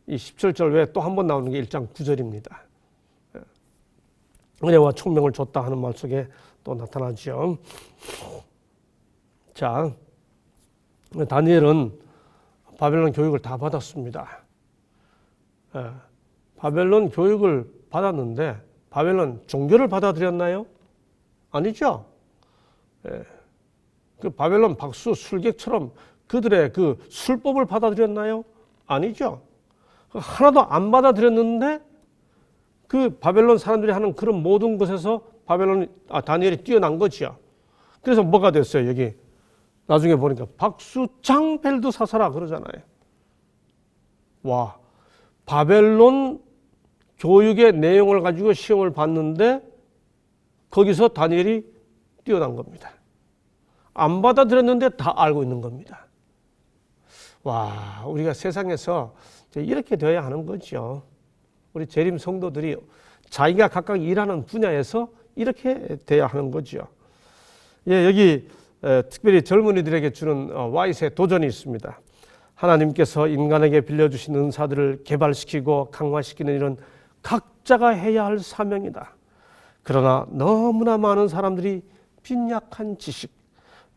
이 17절 외에 또 한 번 나오는 게 1장 9절입니다. 은혜와 총명을 줬다 하는 말 속에 또 나타나죠. 자, 다니엘은 바벨론 교육을 다 받았습니다. 바벨론 교육을 받았는데 바벨론 종교를 받아들였나요? 아니죠. 그 바벨론 박수 술객처럼 그들의 그 술법을 받아들였나요? 아니죠. 하나도 안 받아들였는데 그 바벨론 사람들이 하는 그런 모든 것에서 다니엘이 뛰어난 거지요. 그래서 뭐가 됐어요? 여기 나중에 보니까 박수장 벨드사사라 그러잖아요. 와, 바벨론 교육의 내용을 가지고 시험을 봤는데 거기서 다니엘이 뛰어난 겁니다. 안 받아들였는데 다 알고 있는 겁니다. 와, 우리가 세상에서 이렇게 되어야 하는 거죠. 우리 재림 성도들이 자기가 각각 일하는 분야에서 이렇게 돼야 하는 거죠. 예, 여기 특별히 젊은이들에게 주는 와이스의 도전이 있습니다. 하나님께서 인간에게 빌려주신 은사들을 개발시키고 강화시키는 일은 각자가 해야 할 사명이다. 그러나 너무나 많은 사람들이 빈약한 지식,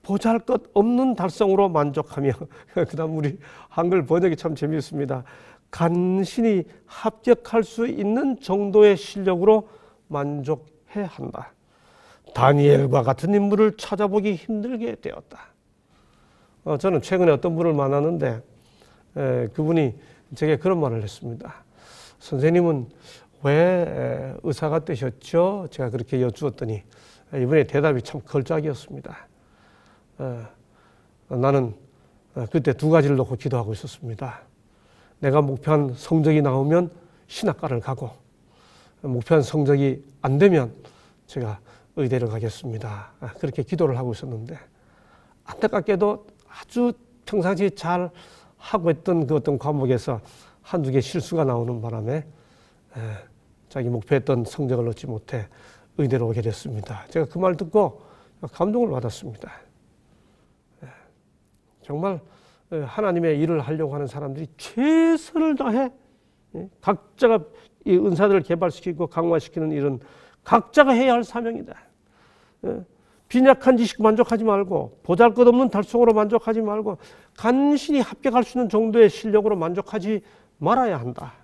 보잘것없는 달성으로 만족하며 그 다음 우리 한글 번역이 참 재미있습니다. 간신히 합격할 수 있는 정도의 실력으로 만족해야 한다. 다니엘과 같은 인물을 찾아보기 힘들게 되었다. 저는 최근에 어떤 분을 만났는데 그분이 제게 그런 말을 했습니다. 선생님은 왜 의사가 되셨죠? 제가 그렇게 여쭈었더니 이번에 대답이 참 걸작이었습니다. 나는 그때 두 가지를 놓고 기도하고 있었습니다. 내가 목표한 성적이 나오면 신학과를 가고 목표한 성적이 안 되면 제가 의대를 가겠습니다. 그렇게 기도를 하고 있었는데 안타깝게도 아주 평상시 잘 하고 있던 그 어떤 과목에서 한두 개 실수가 나오는 바람에 자기 목표했던 성적을 얻지 못해 의대로 오게 됐습니다. 제가 그 말 듣고 감동을 받았습니다. 정말 하나님의 일을 하려고 하는 사람들이 최선을 다해 각자가 이 은사들을 개발시키고 강화시키는 일은 각자가 해야 할 사명이다. 빈약한 지식 만족하지 말고 보잘것없는 달성으로 만족하지 말고 간신히 합격할 수 있는 정도의 실력으로 만족하지 말아야 한다.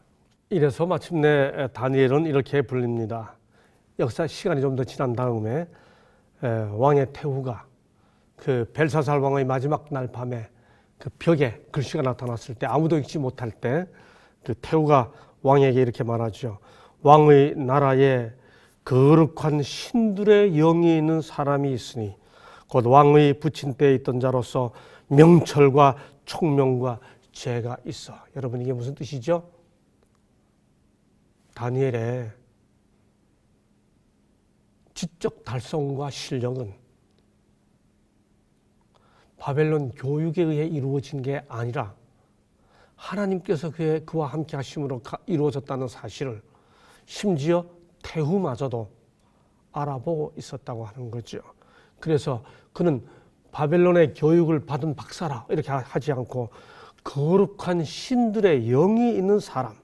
이래서 마침내 다니엘은 이렇게 불립니다. 역사 시간이 좀 더 지난 다음에 왕의 태후가 그 벨사살 왕의 마지막 날 밤에 그 벽에 글씨가 나타났을 때 아무도 읽지 못할 때 그 태후가 왕에게 이렇게 말하죠. 왕의 나라에 거룩한 신들의 영이 있는 사람이 있으니 곧 왕의 부친 때에 있던 자로서 명철과 총명과 지혜가 있어. 여러분 이게 무슨 뜻이죠? 다니엘의 지적 달성과 실력은 바벨론 교육에 의해 이루어진 게 아니라 하나님께서 그와 함께 하심으로 이루어졌다는 사실을 심지어 태후마저도 알아보고 있었다고 하는 거죠. 그래서 그는 바벨론의 교육을 받은 박사라 이렇게 하지 않고 거룩한 신들의 영이 있는 사람,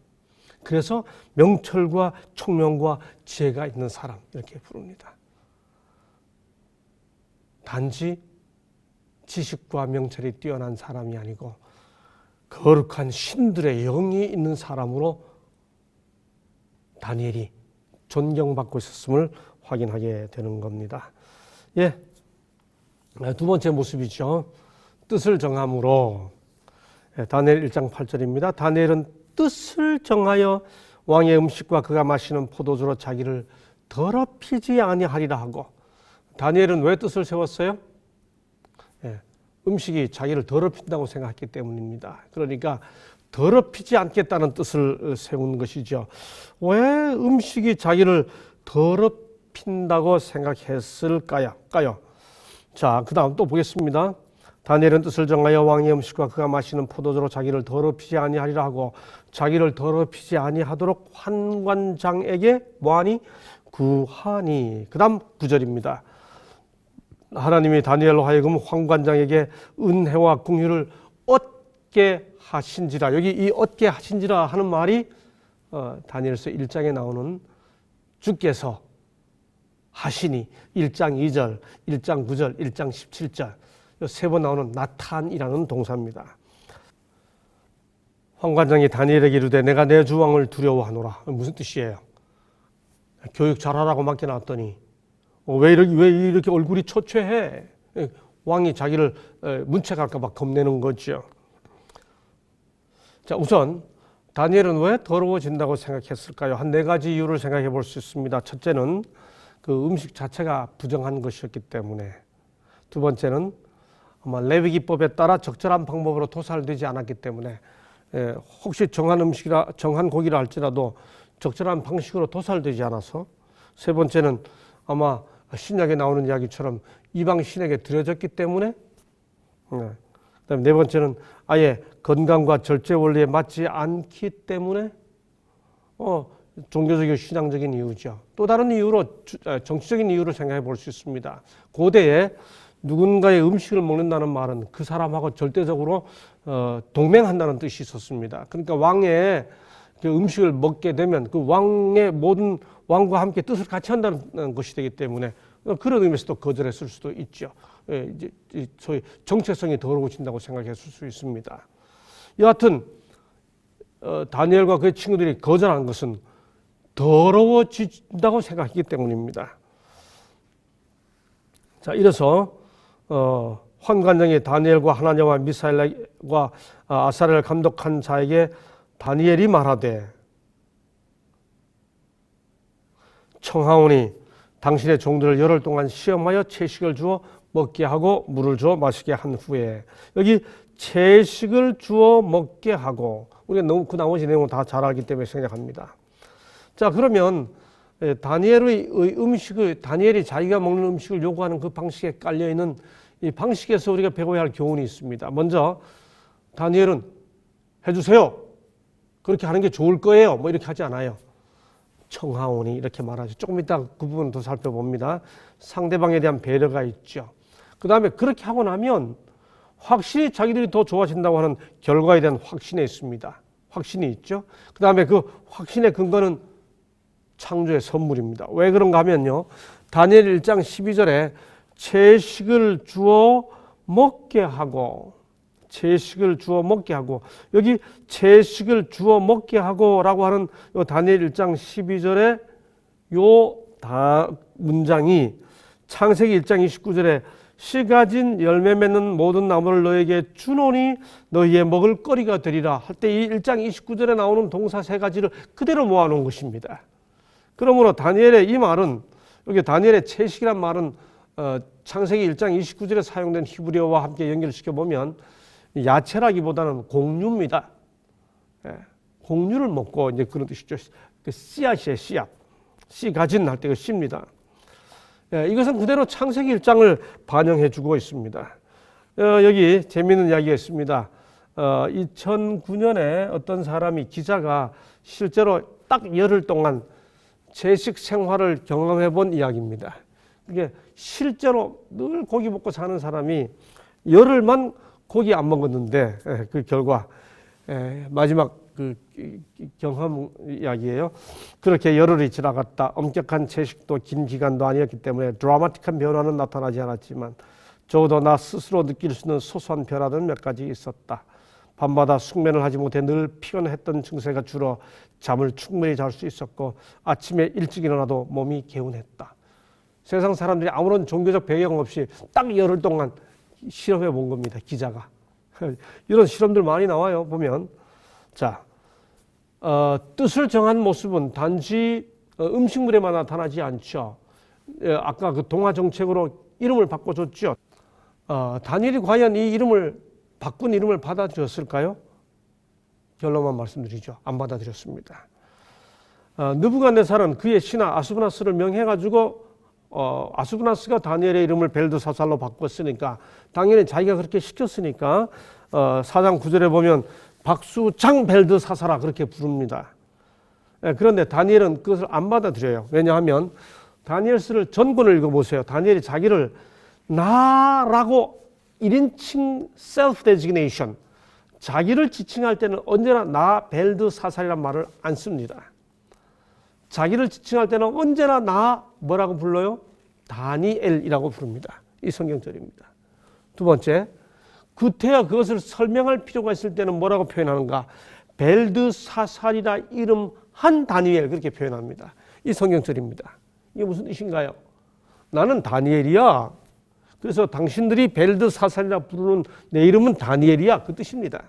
그래서 명철과 총명과 지혜가 있는 사람 이렇게 부릅니다. 단지 지식과 명철이 뛰어난 사람이 아니고 거룩한 신들의 영이 있는 사람으로 다니엘이 존경받고 있었음을 확인하게 되는 겁니다. 예, 두 번째 모습이죠. 뜻을 정함으로. 다니엘 1장 8절입니다. 다니엘은 뜻을 정하여 왕의 음식과 그가 마시는 포도주로 자기를 더럽히지 아니하리라 하고. 다니엘은 왜 뜻을 세웠어요? 음식이 자기를 더럽힌다고 생각했기 때문입니다. 그러니까 더럽히지 않겠다는 뜻을 세운 것이죠. 왜 음식이 자기를 더럽힌다고 생각했을까요? 자, 그 다음 또 보겠습니다. 다니엘은 뜻을 정하여 왕의 음식과 그가 마시는 포도주로 자기를 더럽히지 아니하리라 하고, 자기를 더럽히지 아니하도록 환관장에게 뭐하니? 구하니. 그 다음 9절입니다. 하나님이 다니엘로 하여금 환관장에게 은혜와 긍휼을 얻게 하신지라. 여기 이 얻게 하신지라 하는 말이 다니엘서 1장에 나오는 주께서 하시니 1장 2절, 1장 9절, 1장 17절 세 번 나오는 나탄이라는 동사입니다. 환관장이 다니엘에게 이르되 내가 내 주 왕을 두려워하노라. 무슨 뜻이에요? 교육 잘하라고 맡겨놨더니 왜 이렇게 얼굴이 초췌해? 왕이 자기를 문책할까 봐 겁내는 거죠. 자, 우선 다니엘은 왜 더러워진다고 생각했을까요? 한 4가지 이유를 생각해 볼 수 있습니다. 첫째는 그 음식 자체가 부정한 것이었기 때문에, 두 번째는 아마 레위기법에 따라 적절한 방법으로 도살되지 않았기 때문에, 혹시 정한 고기라 할지라도 적절한 방식으로 도살되지 않아서, 세 번째는 아마 신약에 나오는 이야기처럼 이방 신에게 드려졌기 때문에, 그다음에 네 번째는 아예 건강과 절제 원리에 맞지 않기 때문에 종교적이고 신앙적인 이유죠. 또 다른 이유로 정치적인 이유를 생각해 볼 수 있습니다. 고대에 누군가의 음식을 먹는다는 말은 그 사람하고 절대적으로 동맹한다는 뜻이 있었습니다. 그러니까 왕의 그 음식을 먹게 되면 그 왕의 모든 왕과 함께 뜻을 같이 한다는 것이 되기 때문에 그런 의미에서도 거절했을 수도 있죠. 이제 소위 정체성이 더러워진다고 생각했을 수 있습니다. 여하튼 다니엘과 그의 친구들이 거절한 것은 더러워진다고 생각했기 때문입니다. 자, 이래서 환관장이 다니엘과 하나냐와 미사엘과 아사랴를 감독한 자에게 다니엘이 말하되 청하오니 당신의 종들을 열흘 동안 시험하여 채식을 주어 먹게 하고 물을 주어 마시게 한 후에, 여기 채식을 주어 먹게 하고, 우리가 그 나머지 내용은 다 잘 알기 때문에 생각합니다. 자, 그러면 다니엘의 음식을, 다니엘이 자기가 먹는 음식을 요구하는 그 방식에 깔려있는 이 방식에서 우리가 배워야 할 교훈이 있습니다. 먼저 다니엘은 해주세요, 그렇게 하는 게 좋을 거예요, 뭐 이렇게 하지 않아요. 청하오니 이렇게 말하죠. 조금 이따 그 부분 더 살펴봅니다. 상대방에 대한 배려가 있죠. 그 다음에 그렇게 하고 나면 확실히 자기들이 더 좋아진다고 하는 결과에 대한 확신이 있습니다. 확신이 있죠. 그 다음에 그 확신의 근거는 창조의 선물입니다. 왜 그런가 하면요, 다니엘 1장 12절에 채식을 주어 먹게 하고, 채식을 주어 먹게 하고, 여기 채식을 주어 먹게 하고 라고 하는 요 다니엘 1장 12절에 요 문장이 창세기 1장 29절에 씨 가진 열매 맺는 모든 나무를 너에게 주노니 너희의 먹을 거리가 되리라 할 때 이 1장 29절에 나오는 동사 3가지를 그대로 모아놓은 것입니다. 그러므로 다니엘의 이 말은, 여기 다니엘의 채식이란 말은 창세기 1장 29절에 사용된 히브리어와 함께 연결시켜 보면 야채라기보다는 곡류입니다. 곡류를 먹고 이제 그런 뜻이죠. 그 씨앗이에요, 씨앗. 씨 가진 할 때 그 씨입니다. 이것은 그대로 창세기 1장을 반영해 주고 있습니다. 여기 재미있는 이야기가 있습니다. 2009년에 어떤 사람이, 기자가 실제로 딱 열흘 동안 채식 생활을 경험해 본 이야기입니다. 이게 실제로 늘 고기 먹고 사는 사람이 열흘만 고기 안 먹었는데, 그 결과 마지막 그 경험 이야기예요. 그렇게 열흘이 지나갔다. 엄격한 채식도 긴 기간도 아니었기 때문에 드라마틱한 변화는 나타나지 않았지만 적어도 나 스스로 느낄 수 있는 소소한 변화는 몇 가지 있었다. 밤마다 숙면을 하지 못해 늘 피곤했던 증세가 줄어 잠을 충분히 잘 수 있었고 아침에 일찍 일어나도 몸이 개운했다. 세상 사람들이 아무런 종교적 배경 없이 딱 열흘 동안 실험해 본 겁니다. 기자가. 이런 실험들 많이 나와요. 보면 자, 뜻을 정한 모습은 단지 음식물에만 나타나지 않죠. 아까 그 동화 정책으로 이름을 바꿔줬죠. 다니엘이 과연 이 이름을 바꾼 이름을 받아들였을까요? 결론만 말씀드리죠. 안 받아들였습니다. 느부갓네살은 그의 신하 아수브나스를 명해가지고 아수브나스가 다니엘의 이름을 벨드사살로 바꿨으니까 당연히 자기가 그렇게 시켰으니까 4장 9절에 보면 박수장 벨드사살아 그렇게 부릅니다. 그런데 다니엘은 그것을 안 받아들여요. 왜냐하면 다니엘서를 전권을 읽어보세요. 다니엘이 자기를 나라고 1인칭 셀프 데지그네이션, 자기를 지칭할 때는 언제나 나 벨드사살이라는 말을 안 씁니다. 자기를 지칭할 때는 언제나 나 뭐라고 불러요? 다니엘이라고 부릅니다. 이 성경절입니다. 두 번째, 구태여 그것을 설명할 필요가 있을 때는 뭐라고 표현하는가? 벨드사살이라 이름한 다니엘 그렇게 표현합니다. 이 성경절입니다. 이게 무슨 뜻인가요? 나는 다니엘이야. 그래서 당신들이 벨드사살이라 부르는 내 이름은 다니엘이야. 그 뜻입니다.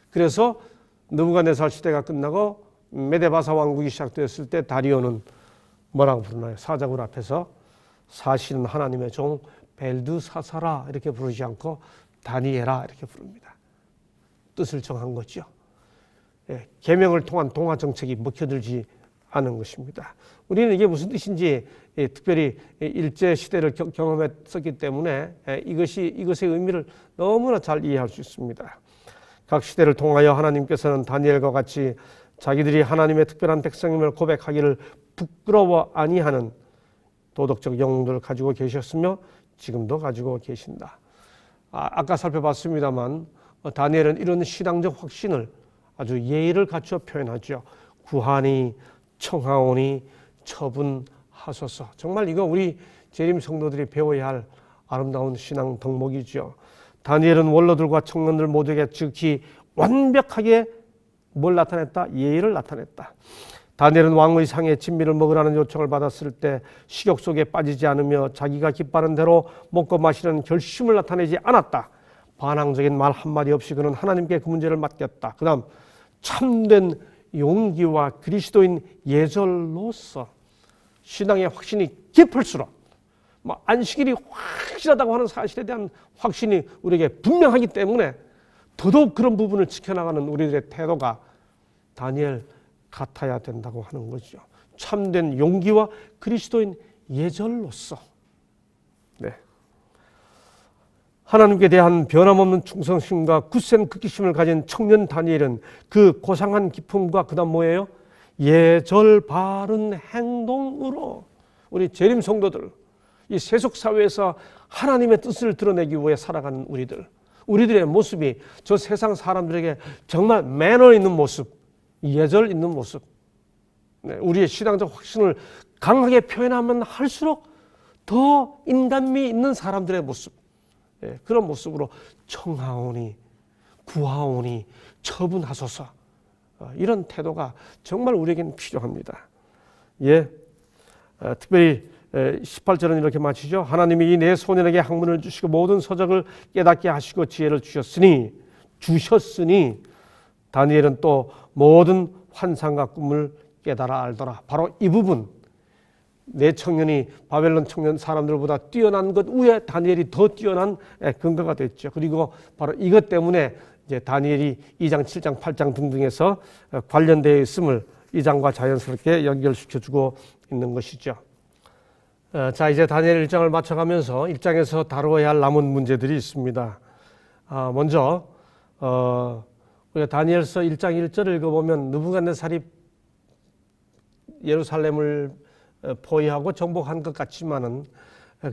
그래서 느부갓네살 시대가 끝나고 메데바사 왕국이 시작되었을 때 다리오는 뭐라고 부르나요? 사자굴 앞에서 사실은 하나님의 종 벨드사살아 이렇게 부르지 않고 다니엘아 이렇게 부릅니다. 뜻을 정한 거죠. 계명을 통한 동화 정책이 먹혀들지 않은 것입니다. 우리는 이게 무슨 뜻인지 특별히 일제 시대를 경험했었기 때문에 이것의 의미를 너무나 잘 이해할 수 있습니다. 각 시대를 통하여 하나님께서는 다니엘과 같이 자기들이 하나님의 특별한 백성임을 고백하기를 부끄러워 아니하는 도덕적 영웅들을 가지고 계셨으며 지금도 가지고 계신다. 아까 살펴봤습니다만 다니엘은 이런 신앙적 확신을 아주 예의를 갖춰 표현하죠. 구하니 청하오니 처분하소서. 정말 이거 우리 재림 성도들이 배워야 할 아름다운 신앙 덕목이죠. 다니엘은 원로들과 청년들 모두에게 즉히 완벽하게 뭘 나타냈다? 예의를 나타냈다. 다니엘은 왕의 상에 진미를 먹으라는 요청을 받았을 때 식욕 속에 빠지지 않으며 자기가 기뻐하는 대로 먹고 마시는 결심을 나타내지 않았다. 반항적인 말 한마디 없이 그는 하나님께 그 문제를 맡겼다. 그 다음 참된 용기와 그리스도인 예절로서 신앙의 확신이 깊을수록 안식일이 확실하다고 하는 사실에 대한 확신이 우리에게 분명하기 때문에 더더욱 그런 부분을 지켜나가는 우리들의 태도가 다니엘 같아야 된다고 하는 거죠. 참된 용기와 그리스도인 예절로서. 네. 하나님께 대한 변함없는 충성심과 굳센 극기심을 가진 청년 다니엘은 그 고상한 기품과 그다음 뭐예요? 예절 바른 행동으로 우리 재림 성도들, 이 세속 사회에서 하나님의 뜻을 드러내기 위해 살아가는 우리들의 모습이 저 세상 사람들에게 정말 매너 있는 모습, 예절 있는 모습, 우리의 신앙적 확신을 강하게 표현하면 할수록 더 인간미 있는 사람들의 모습, 그런 모습으로 청하오니 구하오니 처분하소서, 이런 태도가 정말 우리에게는 필요합니다. 특별히 18절은 이렇게 마치죠. 하나님이 내 소년에게 학문을 주시고 모든 서적을 깨닫게 하시고 지혜를 주셨으니 다니엘은 또 모든 환상과 꿈을 깨달아 알더라. 바로 이 부분, 내 청년이 바벨론 청년 사람들보다 뛰어난 것 위에 다니엘이 더 뛰어난 근거가 됐죠. 그리고 바로 이것 때문에 이제 다니엘이 2장, 7장, 8장 등등에서 관련되어 있음을 2장과 자연스럽게 연결시켜주고 있는 것이죠. 자, 이제 다니엘 1장을 마쳐가면서 1장에서 다루어야 할 남은 문제들이 있습니다. 먼저 우리가 다니엘서 1장 1절을 읽어보면 느부갓네살이 예루살렘을 포위하고 정복한 것 같지만은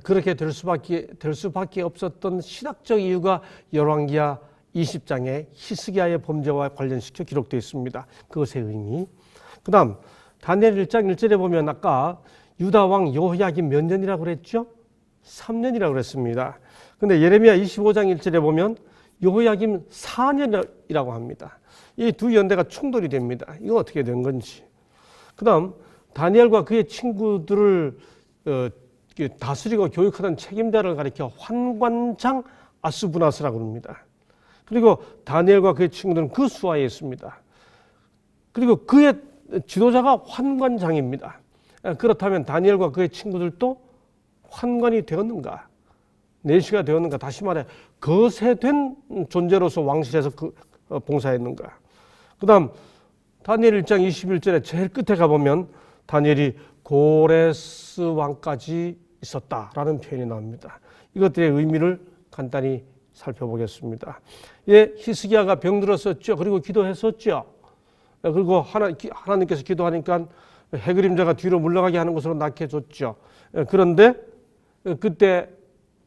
그렇게 될 수밖에 없었던 신학적 이유가 열왕기하 20장에 히스기야의 범죄와 관련시켜 기록되어 있습니다. 그것의 의미. 그 다음 다니엘 1장 1절에 보면 아까 유다 왕 여호야김 몇 년이라고 그랬죠? 3년이라고 그랬습니다. 근데 예레미야 25장 1절에 보면 여호야김 4년이라고 합니다. 이 두 연대가 충돌이 됩니다. 이거 어떻게 된 건지. 그 다음 다니엘과 그의 친구들을 다스리고 교육하던 책임자를 가리켜 환관장 아스부나스라고 합니다. 그리고 다니엘과 그의 친구들은 그 수하에 있습니다. 그리고 그의 지도자가 환관장입니다. 그렇다면 다니엘과 그의 친구들도 환관이 되었는가? 내시가 되었는가? 다시 말해 거세된 존재로서 왕실에서 봉사했는가? 그 다음 다니엘 1장 21절에 제일 끝에 가보면 다니엘이 고레스 왕까지 있었다라는 표현이 나옵니다. 이것들의 의미를 간단히 살펴보겠습니다. 예, 히스기야가 병들었었죠. 그리고 기도했었죠. 그리고 하나님께서 기도하니까 해그림자가 뒤로 물러가게 하는 것으로 낙해줬죠. 그런데 그때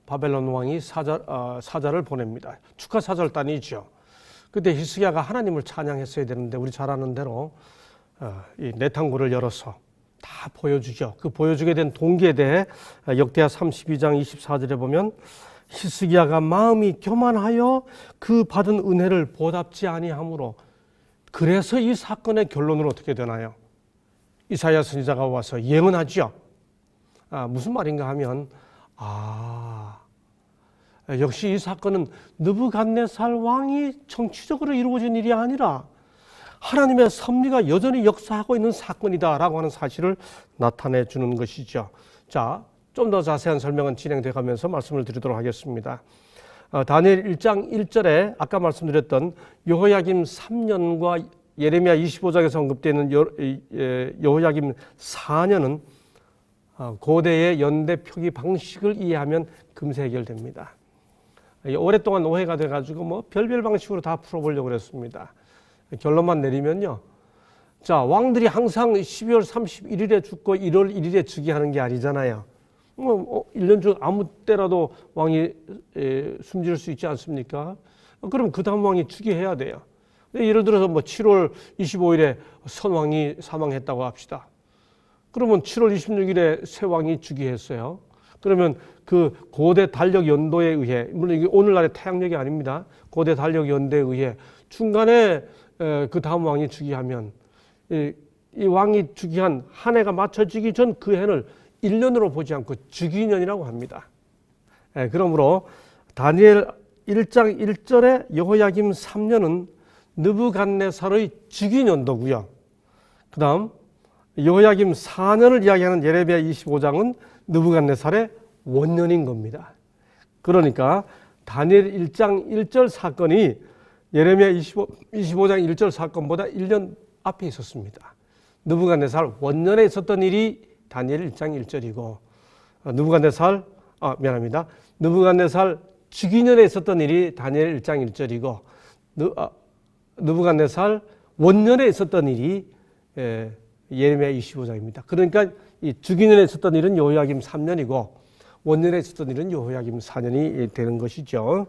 바벨론 왕이 사자를 보냅니다. 축하 사절단이죠. 그때 히스기야가 하나님을 찬양했어야 되는데 우리 잘 아는 대로 이 내탕고를 열어서 다 보여주죠. 그 보여주게 된 동기에 대해 역대하 32장 24절에 보면 히스기야가 마음이 교만하여 그 받은 은혜를 보답지 아니하므로, 그래서 이 사건의 결론은 어떻게 되나요? 이사야 선지자가 와서 예언하죠. 무슨 말인가 하면 역시 이 사건은 느부갓네살 왕이 정치적으로 이루어진 일이 아니라 하나님의 섭리가 여전히 역사하고 있는 사건이다라고 하는 사실을 나타내 주는 것이죠. 자, 좀 더 자세한 설명은 진행돼 가면서 말씀을 드리도록 하겠습니다. 다니엘 1장 1절에 아까 말씀드렸던 여호야김 3년과 예레미야 25장에서 언급되어 있는 여호야김 4년은 고대의 연대 표기 방식을 이해하면 금세 해결됩니다. 오랫동안 오해가 돼가지고 별별 방식으로 다 풀어보려고 그랬습니다. 결론만 내리면요. 자, 왕들이 항상 12월 31일에 죽고 1월 1일에 즉위하는 게 아니잖아요. 1년 중 아무 때라도 왕이 숨질 수 있지 않습니까? 그럼 그 다음 왕이 즉위해야 돼요. 예를 들어서 7월 25일에 선왕이 사망했다고 합시다. 그러면 7월 26일에 새 왕이 즉위했어요. 그러면 그 고대 달력 연도에 의해, 물론 이게 오늘날의 태양력이 아닙니다. 고대 달력 연도에 의해 중간에 그 다음 왕이 즉위하면 이 왕이 즉위한 한 해가 맞춰지기 전 그 해를 1년으로 보지 않고 즉위년이라고 합니다. 그러므로 다니엘 1장 1절에 여호야김 3년은 느부갓네살의 즉위년도고요. 그 다음 여호야김 4년을 이야기하는 예레미야 25장은 느부갓네살의 원년인 겁니다. 그러니까 다니엘 1장 1절 사건이 예레미야 25장 1절 사건보다 1년 앞에 있었습니다. 느부갓네살 원년에 있었던 일이 다니엘 1장 1절이고 느부갓네살 즉위년에 있었던 일이 다니엘 1장 1절이고 느부갓네살 원년에 있었던 일이 예레미야 25장입니다. 그러니까 이 즉위년에 있었던 일은 여호야김 3년이고 원년에 있었던 일은 여호야김 4년이 되는 것이죠.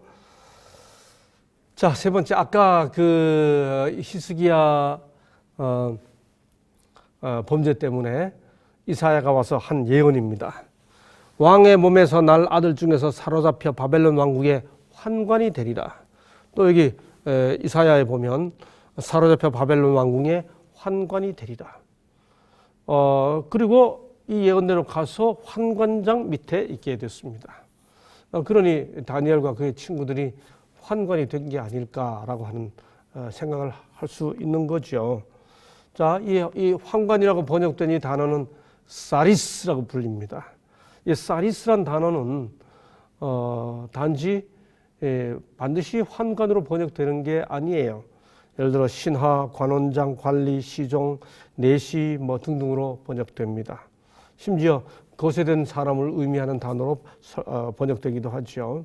자, 세 번째, 아까 그 히스기야 범죄 때문에 이사야가 와서 한 예언입니다. 왕의 몸에서 날 아들 중에서 사로잡혀 바벨론 왕국의 환관이 되리라. 또 여기 이사야에 보면 사로잡혀 바벨론 왕국의 환관이 되리라. 그리고 이 예언대로 가서 환관장 밑에 있게 됐습니다. 그러니 다니엘과 그의 친구들이 환관이 된 게 아닐까라고 하는 생각을 할 수 있는 거죠. 자, 이 환관이라고 번역된 이 단어는 사리스라고 불립니다. 이 사리스란 단어는 단지 반드시 환관으로 번역되는 게 아니에요. 예를 들어 신하, 관원장, 관리, 시종, 내시 등등으로 번역됩니다. 심지어 거세된 사람을 의미하는 단어로 번역되기도 하죠.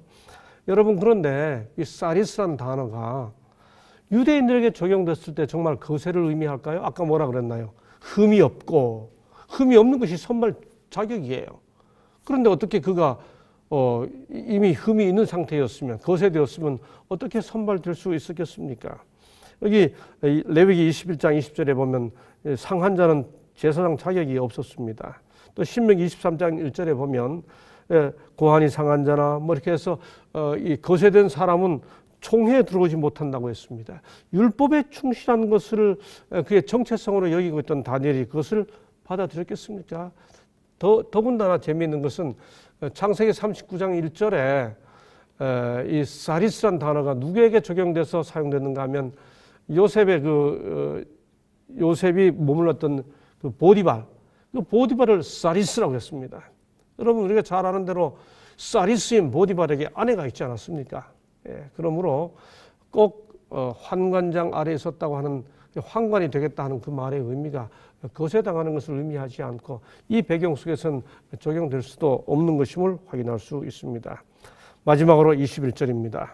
여러분, 그런데 이 사리스란 단어가 유대인들에게 적용됐을 때 정말 거세를 의미할까요? 아까 뭐라 그랬나요? 흠이 없고, 흠이 없는 것이 선발 자격이에요. 그런데 어떻게 그가 이미 흠이 있는 상태였으면, 거세되었으면 어떻게 선발될 수 있었겠습니까? 여기 레위기 21장 20절에 보면 상한 자는 제사장 자격이 없었습니다. 또 신명기 23장 1절에 보면 고환이 상한 자나 이렇게 해서 이 거세된 사람은 총회에 들어오지 못한다고 했습니다. 율법에 충실한 것을 그의 정체성으로 여기고 있던 다니엘이 그것을 받아들였겠습니까? 더군다나 재미있는 것은 창세기 39장 1절에 이 사리스란 단어가 누구에게 적용돼서 사용되는가 하면 요셉이 머물렀던 그 보디발, 그 보디발을 사리스라고 했습니다. 여러분 우리가 잘 아는 대로 사리스인 보디발에게 아내가 있지 않았습니까? 그러므로 꼭 환관장 아래에 있었다고 하는 환관이 되겠다 하는 그 말의 의미가 거세 당하는 것을 의미하지 않고 이 배경 속에서는 적용될 수도 없는 것임을 확인할 수 있습니다. 마지막으로 21절입니다.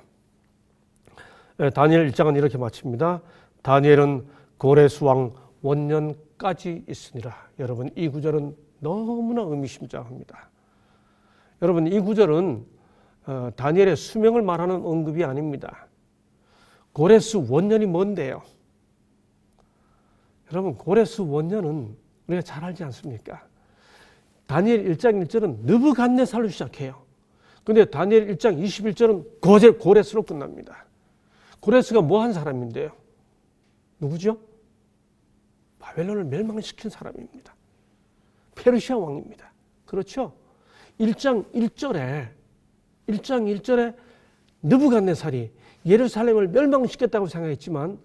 다니엘 1장은 이렇게 마칩니다. 다니엘은 고레스 왕 원년까지 있으니라. 여러분 이 구절은 너무나 의미심장합니다. 여러분 이 구절은 다니엘의 수명을 말하는 언급이 아닙니다. 고레스 원년이 뭔데요? 여러분 고레스 원년은 우리가 잘 알지 않습니까? 다니엘 1장 1절은 느부갓네살로 시작해요. 그런데 다니엘 1장 21절은 고레스로 끝납니다. 고레스가 뭐 한 사람인데요? 누구죠? 바벨론을 멸망시킨 사람입니다. 페르시아 왕입니다. 그렇죠? 1장 1절에 느부갓네살이 예루살렘을 멸망시켰다고 생각했지만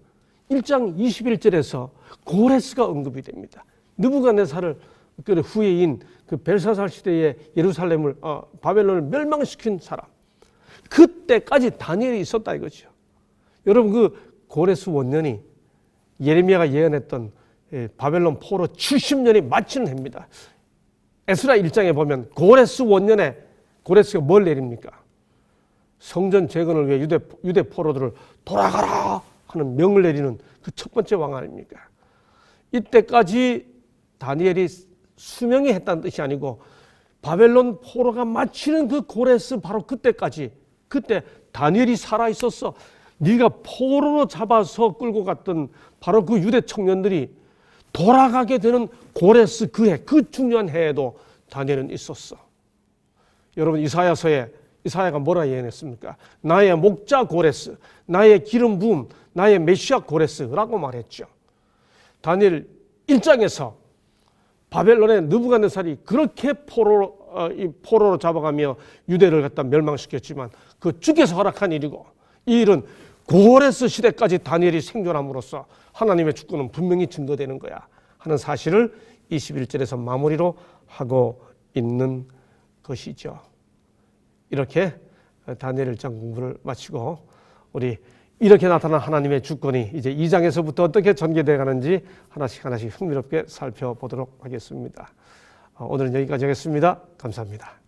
1장 21절에서 고레스가 언급이 됩니다. 느부갓네살을 그 후예인 그 벨사살 시대에 예루살렘을 바벨론을 멸망시킨 사람, 그때까지 다니엘이 있었다 이거죠. 여러분 그 고레스 원년이 예레미야가 예언했던 바벨론 포로 70년이 마치는 해입니다. 에스라 1장에 보면 고레스 원년에 고레스가 뭘 내립니까? 성전 재건을 위해 유대 포로들을 돌아가라 하는 명을 내리는 그 첫 번째 왕 아닙니까? 이때까지 다니엘이 수명이 했다는 뜻이 아니고 바벨론 포로가 마치는 그 고레스 바로 그때까지, 그때 다니엘이 살아 있었어. 네가 포로로 잡아서 끌고 갔던 바로 그 유대 청년들이 돌아가게 되는 고레스 그 해, 그 중요한 해에도 다니엘은 있었어. 여러분 이사야서에 이사야가 뭐라 예언했습니까? 나의 목자 고레스, 나의 기름 부음, 나의 메시아 고레스라고 말했죠. 다니엘 1장에서 바벨론의 느부갓네살이 그렇게 포로로 잡아가며 유대를 갖다 멸망시켰지만 그 주께서 허락한 일이고, 이 일은 고레스 시대까지 다니엘이 생존함으로써 하나님의 주권은 분명히 증거되는 거야 하는 사실을 21절에서 마무리로 하고 있는 것이죠. 이렇게 다니엘 1장 공부를 마치고 우리 이렇게 나타난 하나님의 주권이 이제 2장에서부터 어떻게 전개되어 가는지 하나씩 흥미롭게 살펴보도록 하겠습니다. 오늘은 여기까지 하겠습니다. 감사합니다.